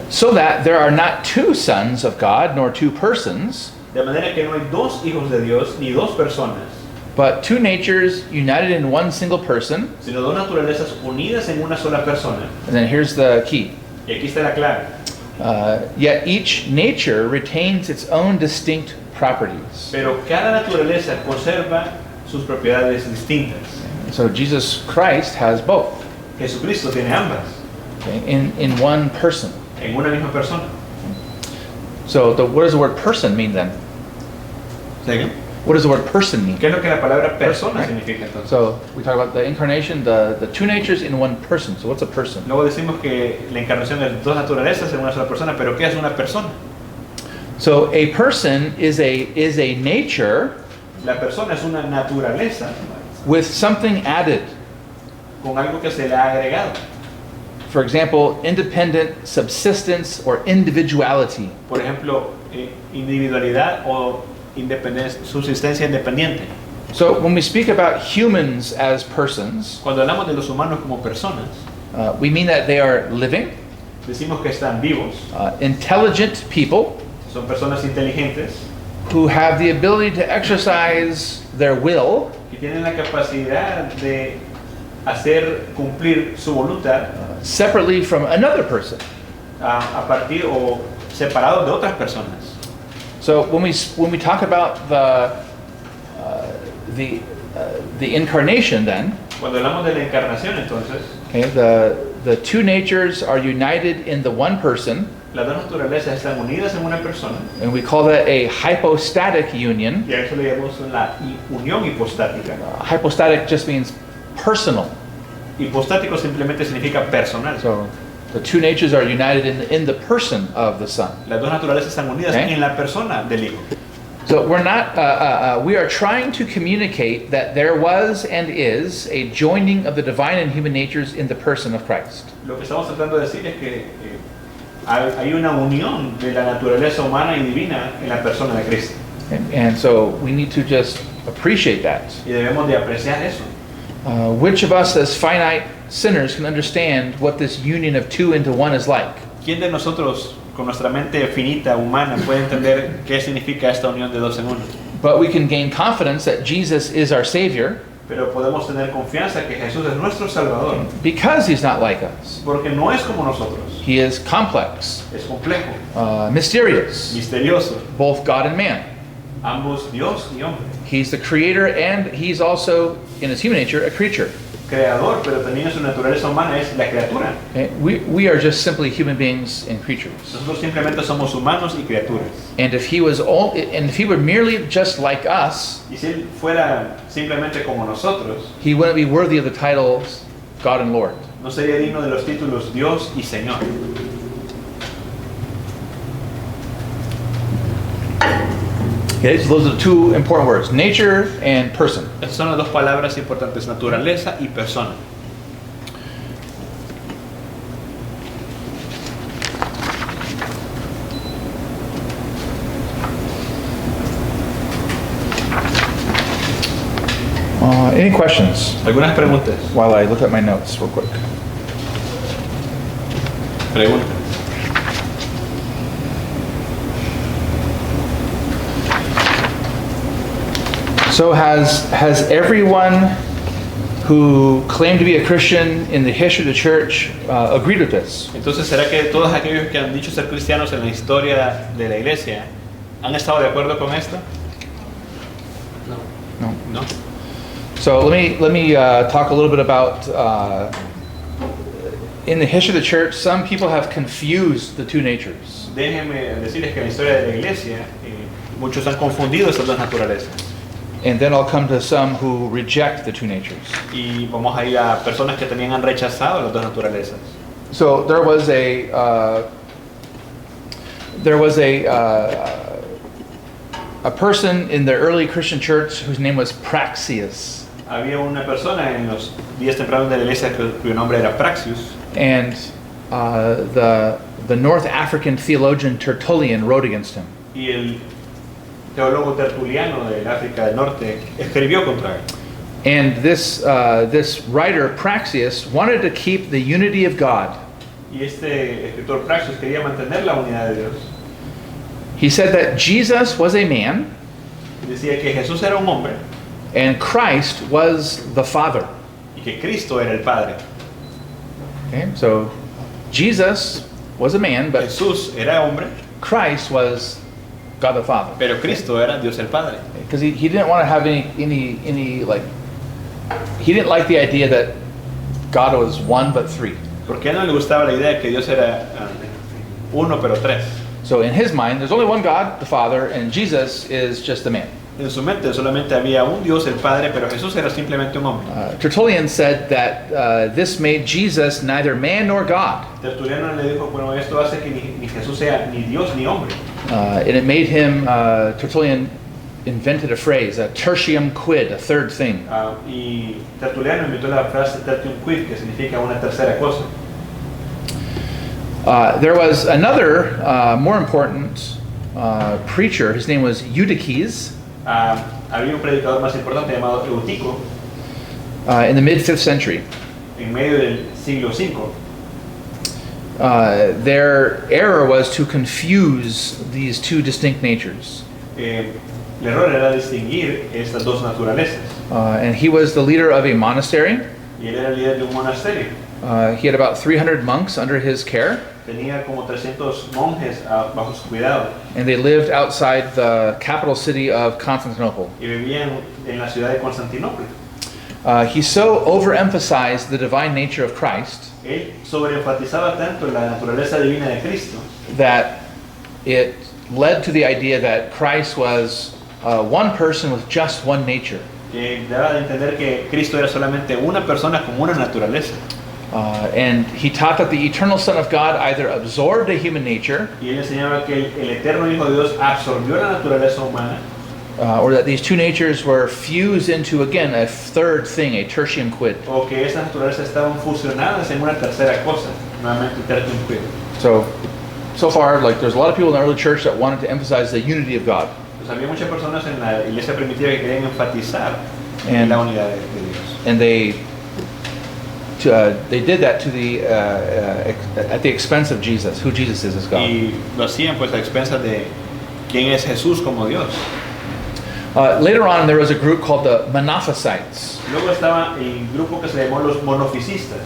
So that there are not two sons of God, nor two persons, De manera que no hay dos hijos de Dios ni dos personas, but two natures united in one single person. sino dos naturalezas unidas en una sola persona. And then here's the key. Y aquí está la clave. Yet each nature retains its own distinct properties. Pero cada naturaleza conserva sus propiedades distintas. So Jesus Christ has both, Jesucristo tiene ambas okay, in one person. en una misma persona. So what does the word person mean then? ¿Sí? What does the word person mean? ¿Qué es lo que la palabra persona Right. significa entonces? So we talk about the incarnation, the two natures in one person. So what's a person? Luego decimos que la encarnación es dos naturalezas en una sola persona, pero ¿qué es una persona? So a person is a nature La persona es una naturaleza with something added. con algo que se le ha agregado. For example, independent subsistence or individuality. Por ejemplo, individualidad o subsistencia independiente. So when we speak about humans as persons, Cuando hablamos de los humanos como personas, we mean that they are living, decimos que están vivos, intelligent people son personas inteligentes, who have the ability to exercise their will que tienen la capacidad de hacer cumplir su voluntad separately from another person. a partir o separados de otras personas. So when we talk about the incarnation, then Cuando hablamos de la encarnación, entonces, okay, the two natures are united in the one person, las dos naturalezas están unidas en una persona, and we call that a hypostatic union. y a eso le llamamos la unión hipostática. Hypostatic just means personal. Hipostático simplemente significa personal. So the two natures are united in the person of the Son. Las dos naturalezas están unidas Okay. en la persona del Hijo. So we are trying to communicate that there was and is a joining of the divine and human natures in the person of Christ. Lo que estamos tratando de decir es que hay una unión de la naturaleza humana y divina en la persona de Cristo. And so we need to just appreciate that. Y debemos de apreciar eso. Which of us as finite sinners can understand what this union of two into one is like? ¿Quién de nosotros, con nuestra mente finita, humana, puede entender qué significa esta unión de dos en uno? But we can gain confidence that Jesus is our Savior, Pero podemos tener confianza que Jesús es nuestro Salvador. Because he's not like us. Porque no es como nosotros. He is complex, Es complejo, mysterious, misterioso. both God and man. Ambos Dios y hombre. He's the creator and he's also, in his human nature, a creature. Creador, pero también en su naturaleza humana es la criatura. Okay? We are just simply human beings and creatures. Nosotros simplemente somos humanos y criaturas. And if he were merely just like us, Y si Él fuera simplemente como nosotros, he wouldn't be worthy of the titles God and Lord. no sería digno de los títulos Dios y Señor. Okay, so those are the two important words, nature and person. Esas son las dos palabras importantes, naturaleza y persona. Any questions ¿Algunas preguntas? while I look at my notes real quick? Preguntas. So has everyone who claimed to be a Christian in the history of the church agreed with this? Entonces, ¿será que todos aquellos que han dicho ser cristianos en la historia de la iglesia han estado de acuerdo con esto? No. No. No. So let me talk a little bit about in the history of the church. Some people have confused the two natures. Déjenme decirles que en la historia de la iglesia muchos han confundido esas dos naturalezas. And then I'll come to some who reject the two natures. Y vamos a ir a personas que también han rechazado las dos naturalezas. So there was a person in the early Christian church whose name was Praxeus, Había una persona en los días tempranos de la iglesia cuyo nombre era Praxius, and the North African theologian Tertullian wrote against him. y el teólogo tertuliano del África del Norte escribió contra él. And this writer Praxeus wanted to keep the unity of God. Y este escritor Praxius quería mantener la unidad de Dios. He said that Jesus was a man Decía que Jesús era un hombre and Christ was the Father. y que Cristo era el Padre. Okay, so Jesus was a man, but Jesús era hombre, Christ was God the Father. pero Cristo era Dios el Padre. Because he didn't want to have any like, he didn't like the idea that God was one but three. Porque a él no le gustaba la idea de que Dios era uno pero tres. So in his mind, there's only one God, the Father, and Jesus is just a man. En su mente solamente había un Dios, el Padre, pero Jesús era simplemente un hombre. Tertullian said that this made Jesus neither man nor God. Tertuliano le dijo, bueno, esto hace que ni Jesús sea ni Dios ni hombre. And it made him, Tertullian invented a phrase, a tertium quid, a third thing. Y Tertuliano inventó la frase tertium quid, que significa una tercera cosa. There was another more important preacher. His name was Eutyches. Había un predicador más importante llamado Eutico In the mid-5th century. en medio del siglo V. Their error was to confuse these two distinct natures. El error era distinguir estas dos naturalezas. And he was the leader of a monastery. Y él era el líder de un monasterio. He had about 300 monks under his care, Tenía como 300 monjes bajo su cuidado and they lived outside the capital city of Constantinople. y vivían en la ciudad de Constantinopla. He so overemphasized the divine nature of Christ Él sobreenfatizaba tanto la naturaleza divina de Cristo that it led to the idea that Christ was one person with just one nature. que daba de entender que Cristo era solamente una persona con una naturaleza. And he taught that the eternal Son of God either absorbed a human nature Y él enseñaba que el eterno Hijo de Dios absorbió la naturaleza humana or that these two natures were fused into, again, a third thing, a tertium quid. o que esas naturalezas estaban fusionadas en una tercera cosa, nuevamente tertium quid. So far, like, there's a lot of people in the early church that wanted to emphasize the unity of God. Pues había muchas personas en la iglesia primitiva que querían enfatizar And- la unidad de Dios. And they did that to at the expense of Jesus, who Jesus is as God. Y lo hacían pues a expensas de quién es Jesús como Dios. Later on, there was a group called the Monophysites. Luego estaba el grupo que se llamó los monofisistas.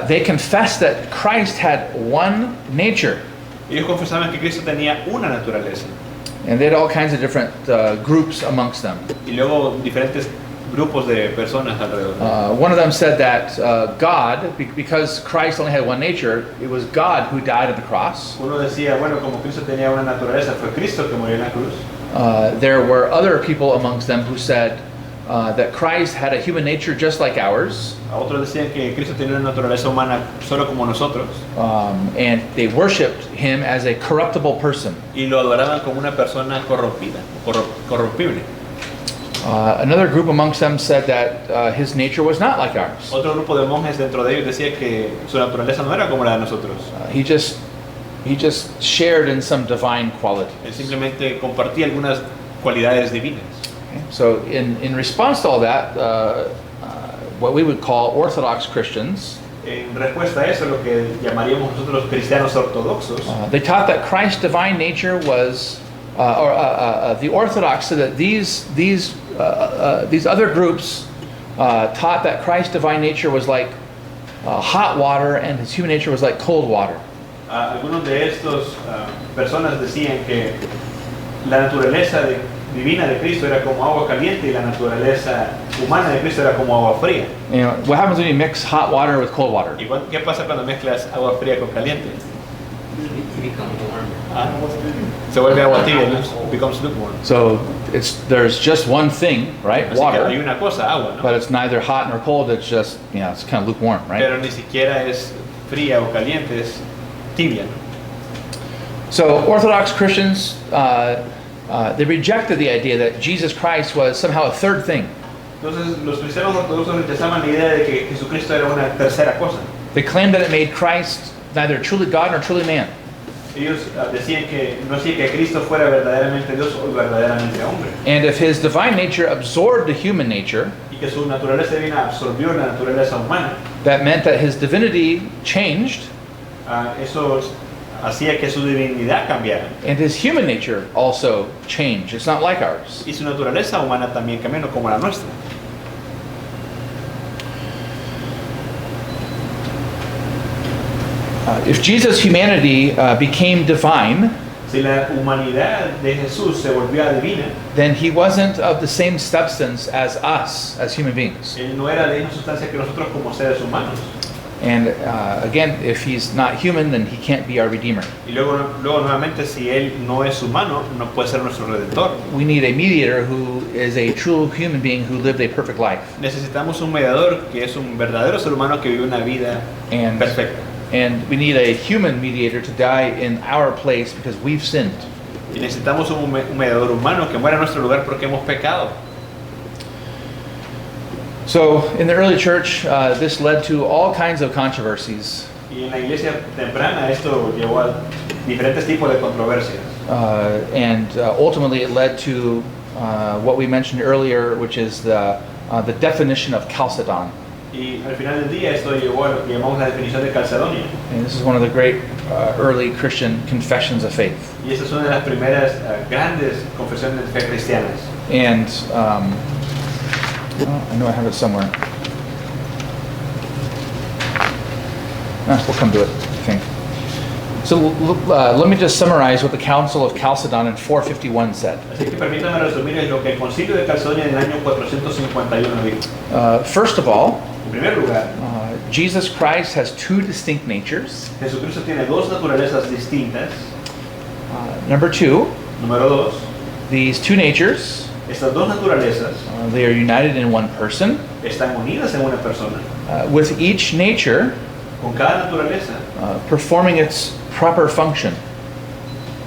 They confessed that Christ had one nature. Ellos confesaban que Cristo tenía una naturaleza. And they had all kinds of different groups amongst them. Y luego diferentes grupos de personas alrededor. One of them said that God, because Christ only had one nature, it was God who died on the cross. Uno decía, bueno, como Cristo tenía una naturaleza, fue Cristo que murió en la cruz. There were other people amongst them who said that Christ had a human nature just like ours. A otros decían que Cristo tenía una naturaleza humana solo como nosotros. And they worshipped him as a corruptible person. Y lo adoraban como una persona corrompida, corrompible. Another group amongst them said that his nature was not like ours. Otro grupo de monjes dentro de ellos decía que su naturaleza no era como la de nosotros. He just shared in some divine quality. Él simplemente compartía algunas cualidades divinas. Okay? So in response to all that, what we would call Orthodox Christians, En respuesta a eso, lo que llamaríamos nosotros cristianos ortodoxos, they taught that Christ's divine nature was, the Orthodox said that these other groups taught that Christ's divine nature was like hot water and his human nature was like cold water. algunos de estos personas decían que la naturaleza divina de Cristo era como agua caliente y la naturaleza humana de Cristo era como agua fría. You know, what happens when you mix hot water with cold water? ¿Y qué pasa cuando mezclas agua fría con caliente? It becomes warm. Se vuelve agua tibia, it becomes lukewarm. So there's just one thing, right? Así que hay Water, una cosa, agua, ¿no? but it's neither hot nor cold. It's just, you know, it's kind of lukewarm, right? Pero ni siquiera es fría o caliente, es tibia, ¿no? So Orthodox Christians, they rejected the idea that Jesus Christ was somehow a third thing. Entonces los cristianos ortodoxos rechazaban la idea de que Jesucristo era una tercera cosa. They claimed that it made Christ neither truly God nor truly man. Ellos decían que no decía que Cristo fuera verdaderamente Dios o verdaderamente hombre. And if his divine nature absorbed the human nature, Y que su naturaleza divina absorbió la naturaleza humana. that meant that his divinity changed Eso hacía que su divinidad cambiara. and his human nature also changed. It's not like ours. Y su naturaleza humana también cambió, no como la nuestra. If Jesus' humanity became divine, Si la humanidad de Jesús se volvió divina, then he wasn't of the same substance as us, as human beings. Él no era de la misma sustancia que nosotros como seres humanos. And again, if he's not human, then he can't be our Redeemer. Y luego nuevamente, si Él no es humano, no puede ser nuestro Redentor. We need a mediator who is a true human being who lived a perfect life. Necesitamos un mediador que es un verdadero ser humano que vive una vida And, perfecta. and we need a human mediator to die in our place because we've sinned. Y necesitamos un mediador humano que muera en nuestro lugar porque hemos pecado. So in the early church, this led to all kinds of controversies. Y en la iglesia temprana esto llevó a diferentes tipos de controversias. And ultimately it led to what we mentioned earlier, which is the definition of Chalcedon. Y al final del día esto llevó a lo que llamamos la definición de Calcedonia. And this is one of the great early Christian confessions of faith. Y esta es una de las primeras grandes confesiones de fe cristianas. And well, I know I have it somewhere. We'll come to it, I think. So let me just summarize what the Council of Chalcedon in 451 said. Así que permítanme resumir lo que el Concilio de Calcedonia en el año 451 dijo. First of all, En primer lugar, Jesus Christ has two distinct natures. Jesucristo tiene dos naturalezas distintas. Number two, Número dos, these two natures, estas dos naturalezas they are united in one person. están unidas en una persona, With each nature con cada naturaleza performing its proper function.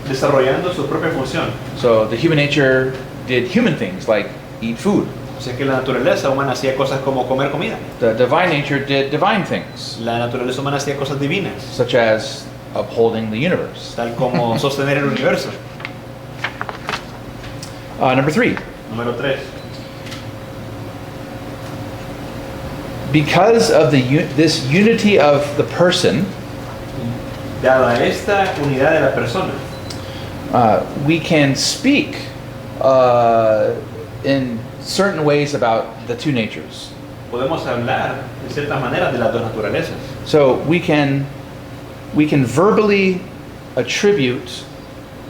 desarrollando su propia función. So the human nature did human things like eat food. O sea que la naturaleza humana hacía cosas como comer comida. The divine nature did divine things, La naturaleza humana hacía cosas divinas, such as upholding the universe. tal como sostener el universo. Number three, Número tres, because of this unity of the person, dada esta unidad de la persona, we can speak in certain ways about the two natures. Podemos hablar de ciertas maneras de las dos naturalezas. So we can verbally attribute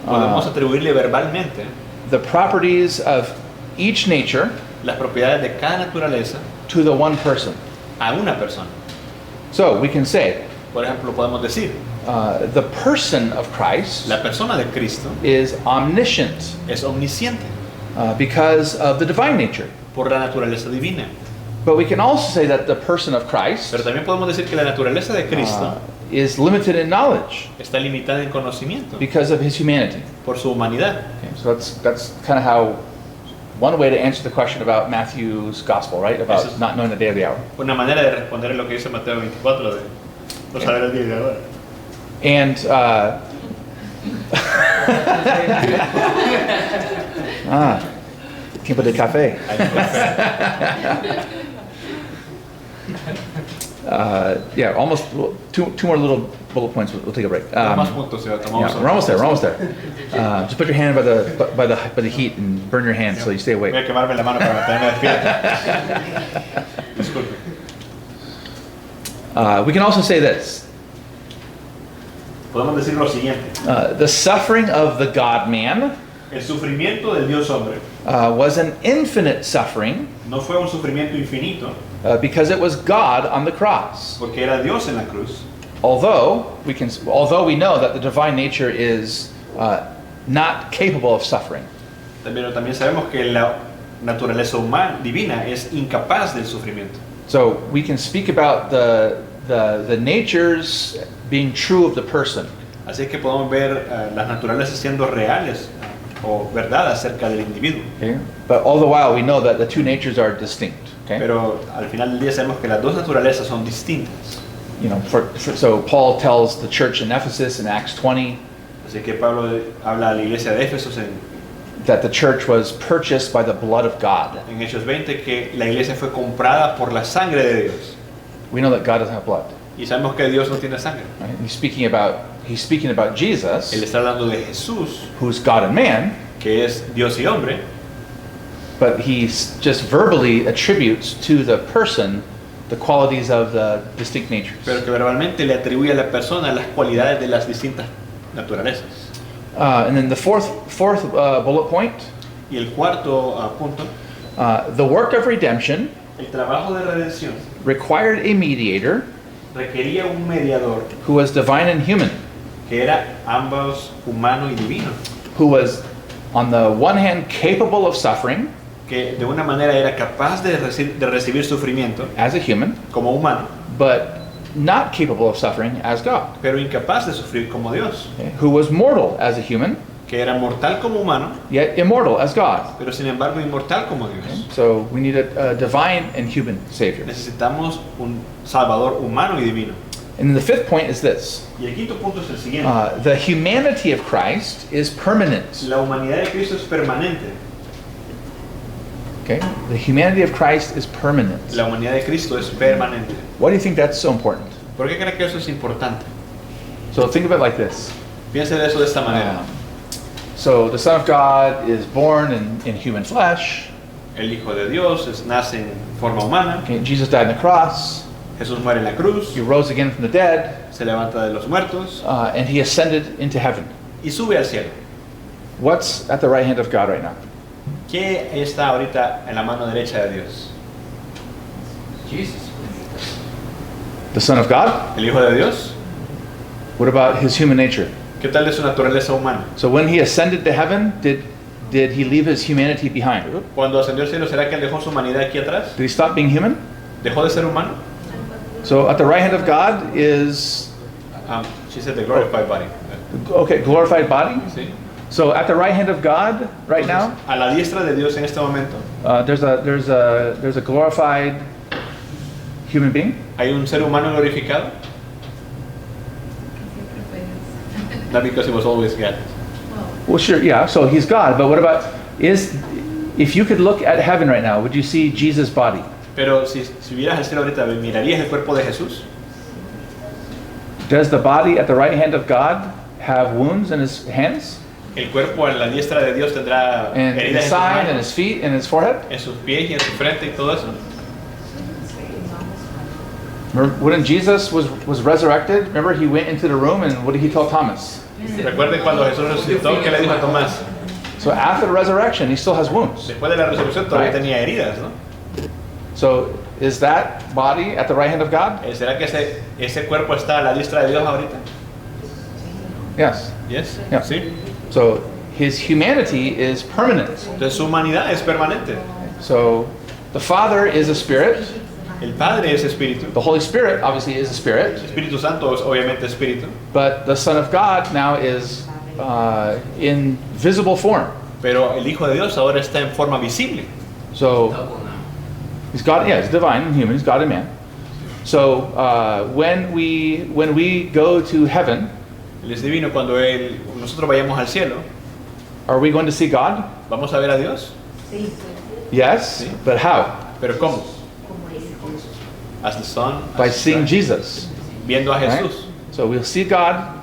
Podemos atribuirle verbalmente the properties of each nature las propiedades de cada naturaleza to the one person. a una persona. So we can say Por ejemplo, podemos decir, the person of Christ la persona de Cristo is omniscient es omnisciente because of the divine nature. por la naturaleza divina. But we can also say that the person of Christ Pero también podemos decir que la naturaleza de Cristo is limited in knowledge está limitada en conocimiento because of his humanity. por su humanidad. Okay, so that's kind of how one way to answer the question about Matthew's gospel, right? About Eso es- not knowing the day of the hour. Una manera de responder a lo que dice Mateo 24 de no saber el día de ahora. And tiempo de café. Yeah, almost two more little bullet points. We'll take a break. Más puntos, Seba, tomamos Yeah, we're almost there. We're almost there. Just put your hand by the heat and burn your hand so you stay awake. Voy a quemarme la mano para mantenerme despierto. Disculpe. We can also say this: Podemos decir lo siguiente. the suffering of the God-man El sufrimiento del Dios hombre was an infinite suffering no fue un sufrimiento infinito because it was God on the cross. porque era Dios en la cruz. Although we know that the divine nature is not capable of suffering. Pero también sabemos que la naturaleza humana divina es incapaz del sufrimiento. So we can speak about the natures being true of the person. Así que podemos ver las naturalezas siendo reales o verdad acerca del individuo. Okay? But all the while we know that the two natures are distinct. Okay? Pero al final del día sabemos que las dos naturalezas son distintas. You know, so Paul tells the church in Ephesus in Acts 20 Así que Pablo habla a la iglesia de Éfeso that the church was purchased by the blood of God. en Hechos 20 que la iglesia fue comprada por la sangre de Dios. We know that God doesn't have blood. Y sabemos que Dios no tiene sangre. Right? He's speaking about Jesus, Él está hablando de Jesús, who's God and man, que es Dios y hombre, but he just verbally attributes to the person the qualities of the distinct natures. pero que verbalmente le atribuye a la persona las cualidades de las distintas naturalezas. And then the fourth bullet point, Y el cuarto punto, the work of redemption el trabajo de redención required a mediator requería un mediador who was divine and human, que era ambos humano y divino, who was on the one hand capable of suffering que de una manera era capaz de recibir sufrimiento as a human, como humano, but not capable of suffering as God, pero incapaz de sufrir como Dios, okay? Who was mortal as a human, que era mortal como humano, yet immortal as God. pero sin embargo inmortal como Dios. So we need a divine and human Savior. Necesitamos un Salvador humano y divino. And then the fifth point is this. Y el quinto punto es el siguiente. The humanity of Christ is permanent. La humanidad de Cristo es permanente. Okay? The humanity of Christ is permanent. La humanidad de Cristo es permanente. Why do you think that's so important? ¿Por qué cree que eso es importante? So think of it like this. Piense de eso de esta manera. So the Son of God is born in human flesh. El Hijo de Dios nace en forma humana. Okay? Jesus died on the cross. Jesús muere en la cruz. He rose again from the dead. Se levanta de los muertos. And he ascended into heaven. Y sube al cielo. What's at the right hand of God right now? ¿Qué está ahorita en la mano derecha de Dios? Jesus. The Son of God? ¿El Hijo de Dios? What about his human nature? ¿Qué tal de su naturaleza humana? So when he ascended to heaven, did he leave his humanity behind? Cuando ascendió al cielo, ¿será que él dejó su humanidad aquí atrás? Did he stop being human? ¿Dejó de ser humano? So at the right hand of God is, She said the glorified body. okay, glorified body. ¿Sí? So at the right hand of God right now, A la diestra de Dios en este momento there's a glorified human being. hay un ser humano glorificado. Not because he was always God. Well, sure, yeah. So he's God, but what about if you could look at heaven right now, would you see Jesus' body? Pero si vieras el cielo ahorita, ¿mirarías el cuerpo de Jesús? Does the body at the right hand of God have wounds in his hands? El cuerpo en la diestra de Dios tendrá and in heridas his en sus side and manos, his feet and his forehead? en sus pies y en su frente y todo eso. Remember, when Jesus was resurrected, remember he went into the room and what did he tell Thomas? Recuerden cuando Jesús resucitó, que le dijo a Tomás, So after the resurrection, he still has wounds. después de la resurrección todavía Right. tenía heridas, ¿no? So is that body at the right hand of God? ¿Será que ese cuerpo está a la diestra de Dios ahorita? Yes. Yes. Yeah. Sí. So his humanity is permanent. Entonces su humanidad es permanente. So the Father is a spirit. El Padre es espíritu. The Holy Spirit obviously is a spirit. El Espíritu Santo es obviamente espíritu. But the Son of God now is in visible form. Pero el Hijo de Dios ahora está en forma visible. So Double now. he's God. Yeah, he's divine and human. He's God and man. So when we go to heaven, Él es divino. Cuando nosotros vayamos al cielo, are we going to see God? ¿vamos a ver a Dios? Sí, Yes. Sí. But how? ¿Pero cómo? como es. As the Son. By as the seeing Son. Jesus. Viendo a Right? Jesús. So we'll see God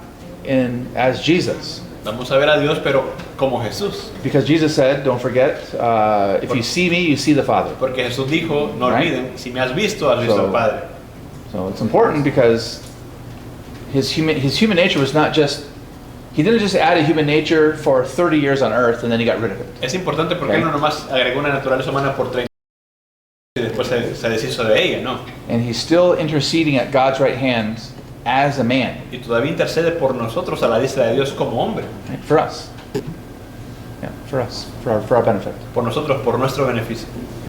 as Jesus. Vamos a ver a Dios, pero como Jesús. Because Jesus said, don't forget, if you see me, you see the Father. Porque Jesús dijo, no Right. olviden, si me has visto al Padre. So it's important because his human nature was not just, he didn't just add a human nature for 30 years on earth and then he got rid of it. Es importante porque Okay. Él no nomás agregó una naturaleza humana por 30 y después se deshizo de ella, no. And he's still interceding at God's right hand as a man, Y todavía intercede por nosotros a la diestra de Dios como hombre. right? For us. Yeah, for us, for our benefit. Por nosotros, por nuestro beneficio.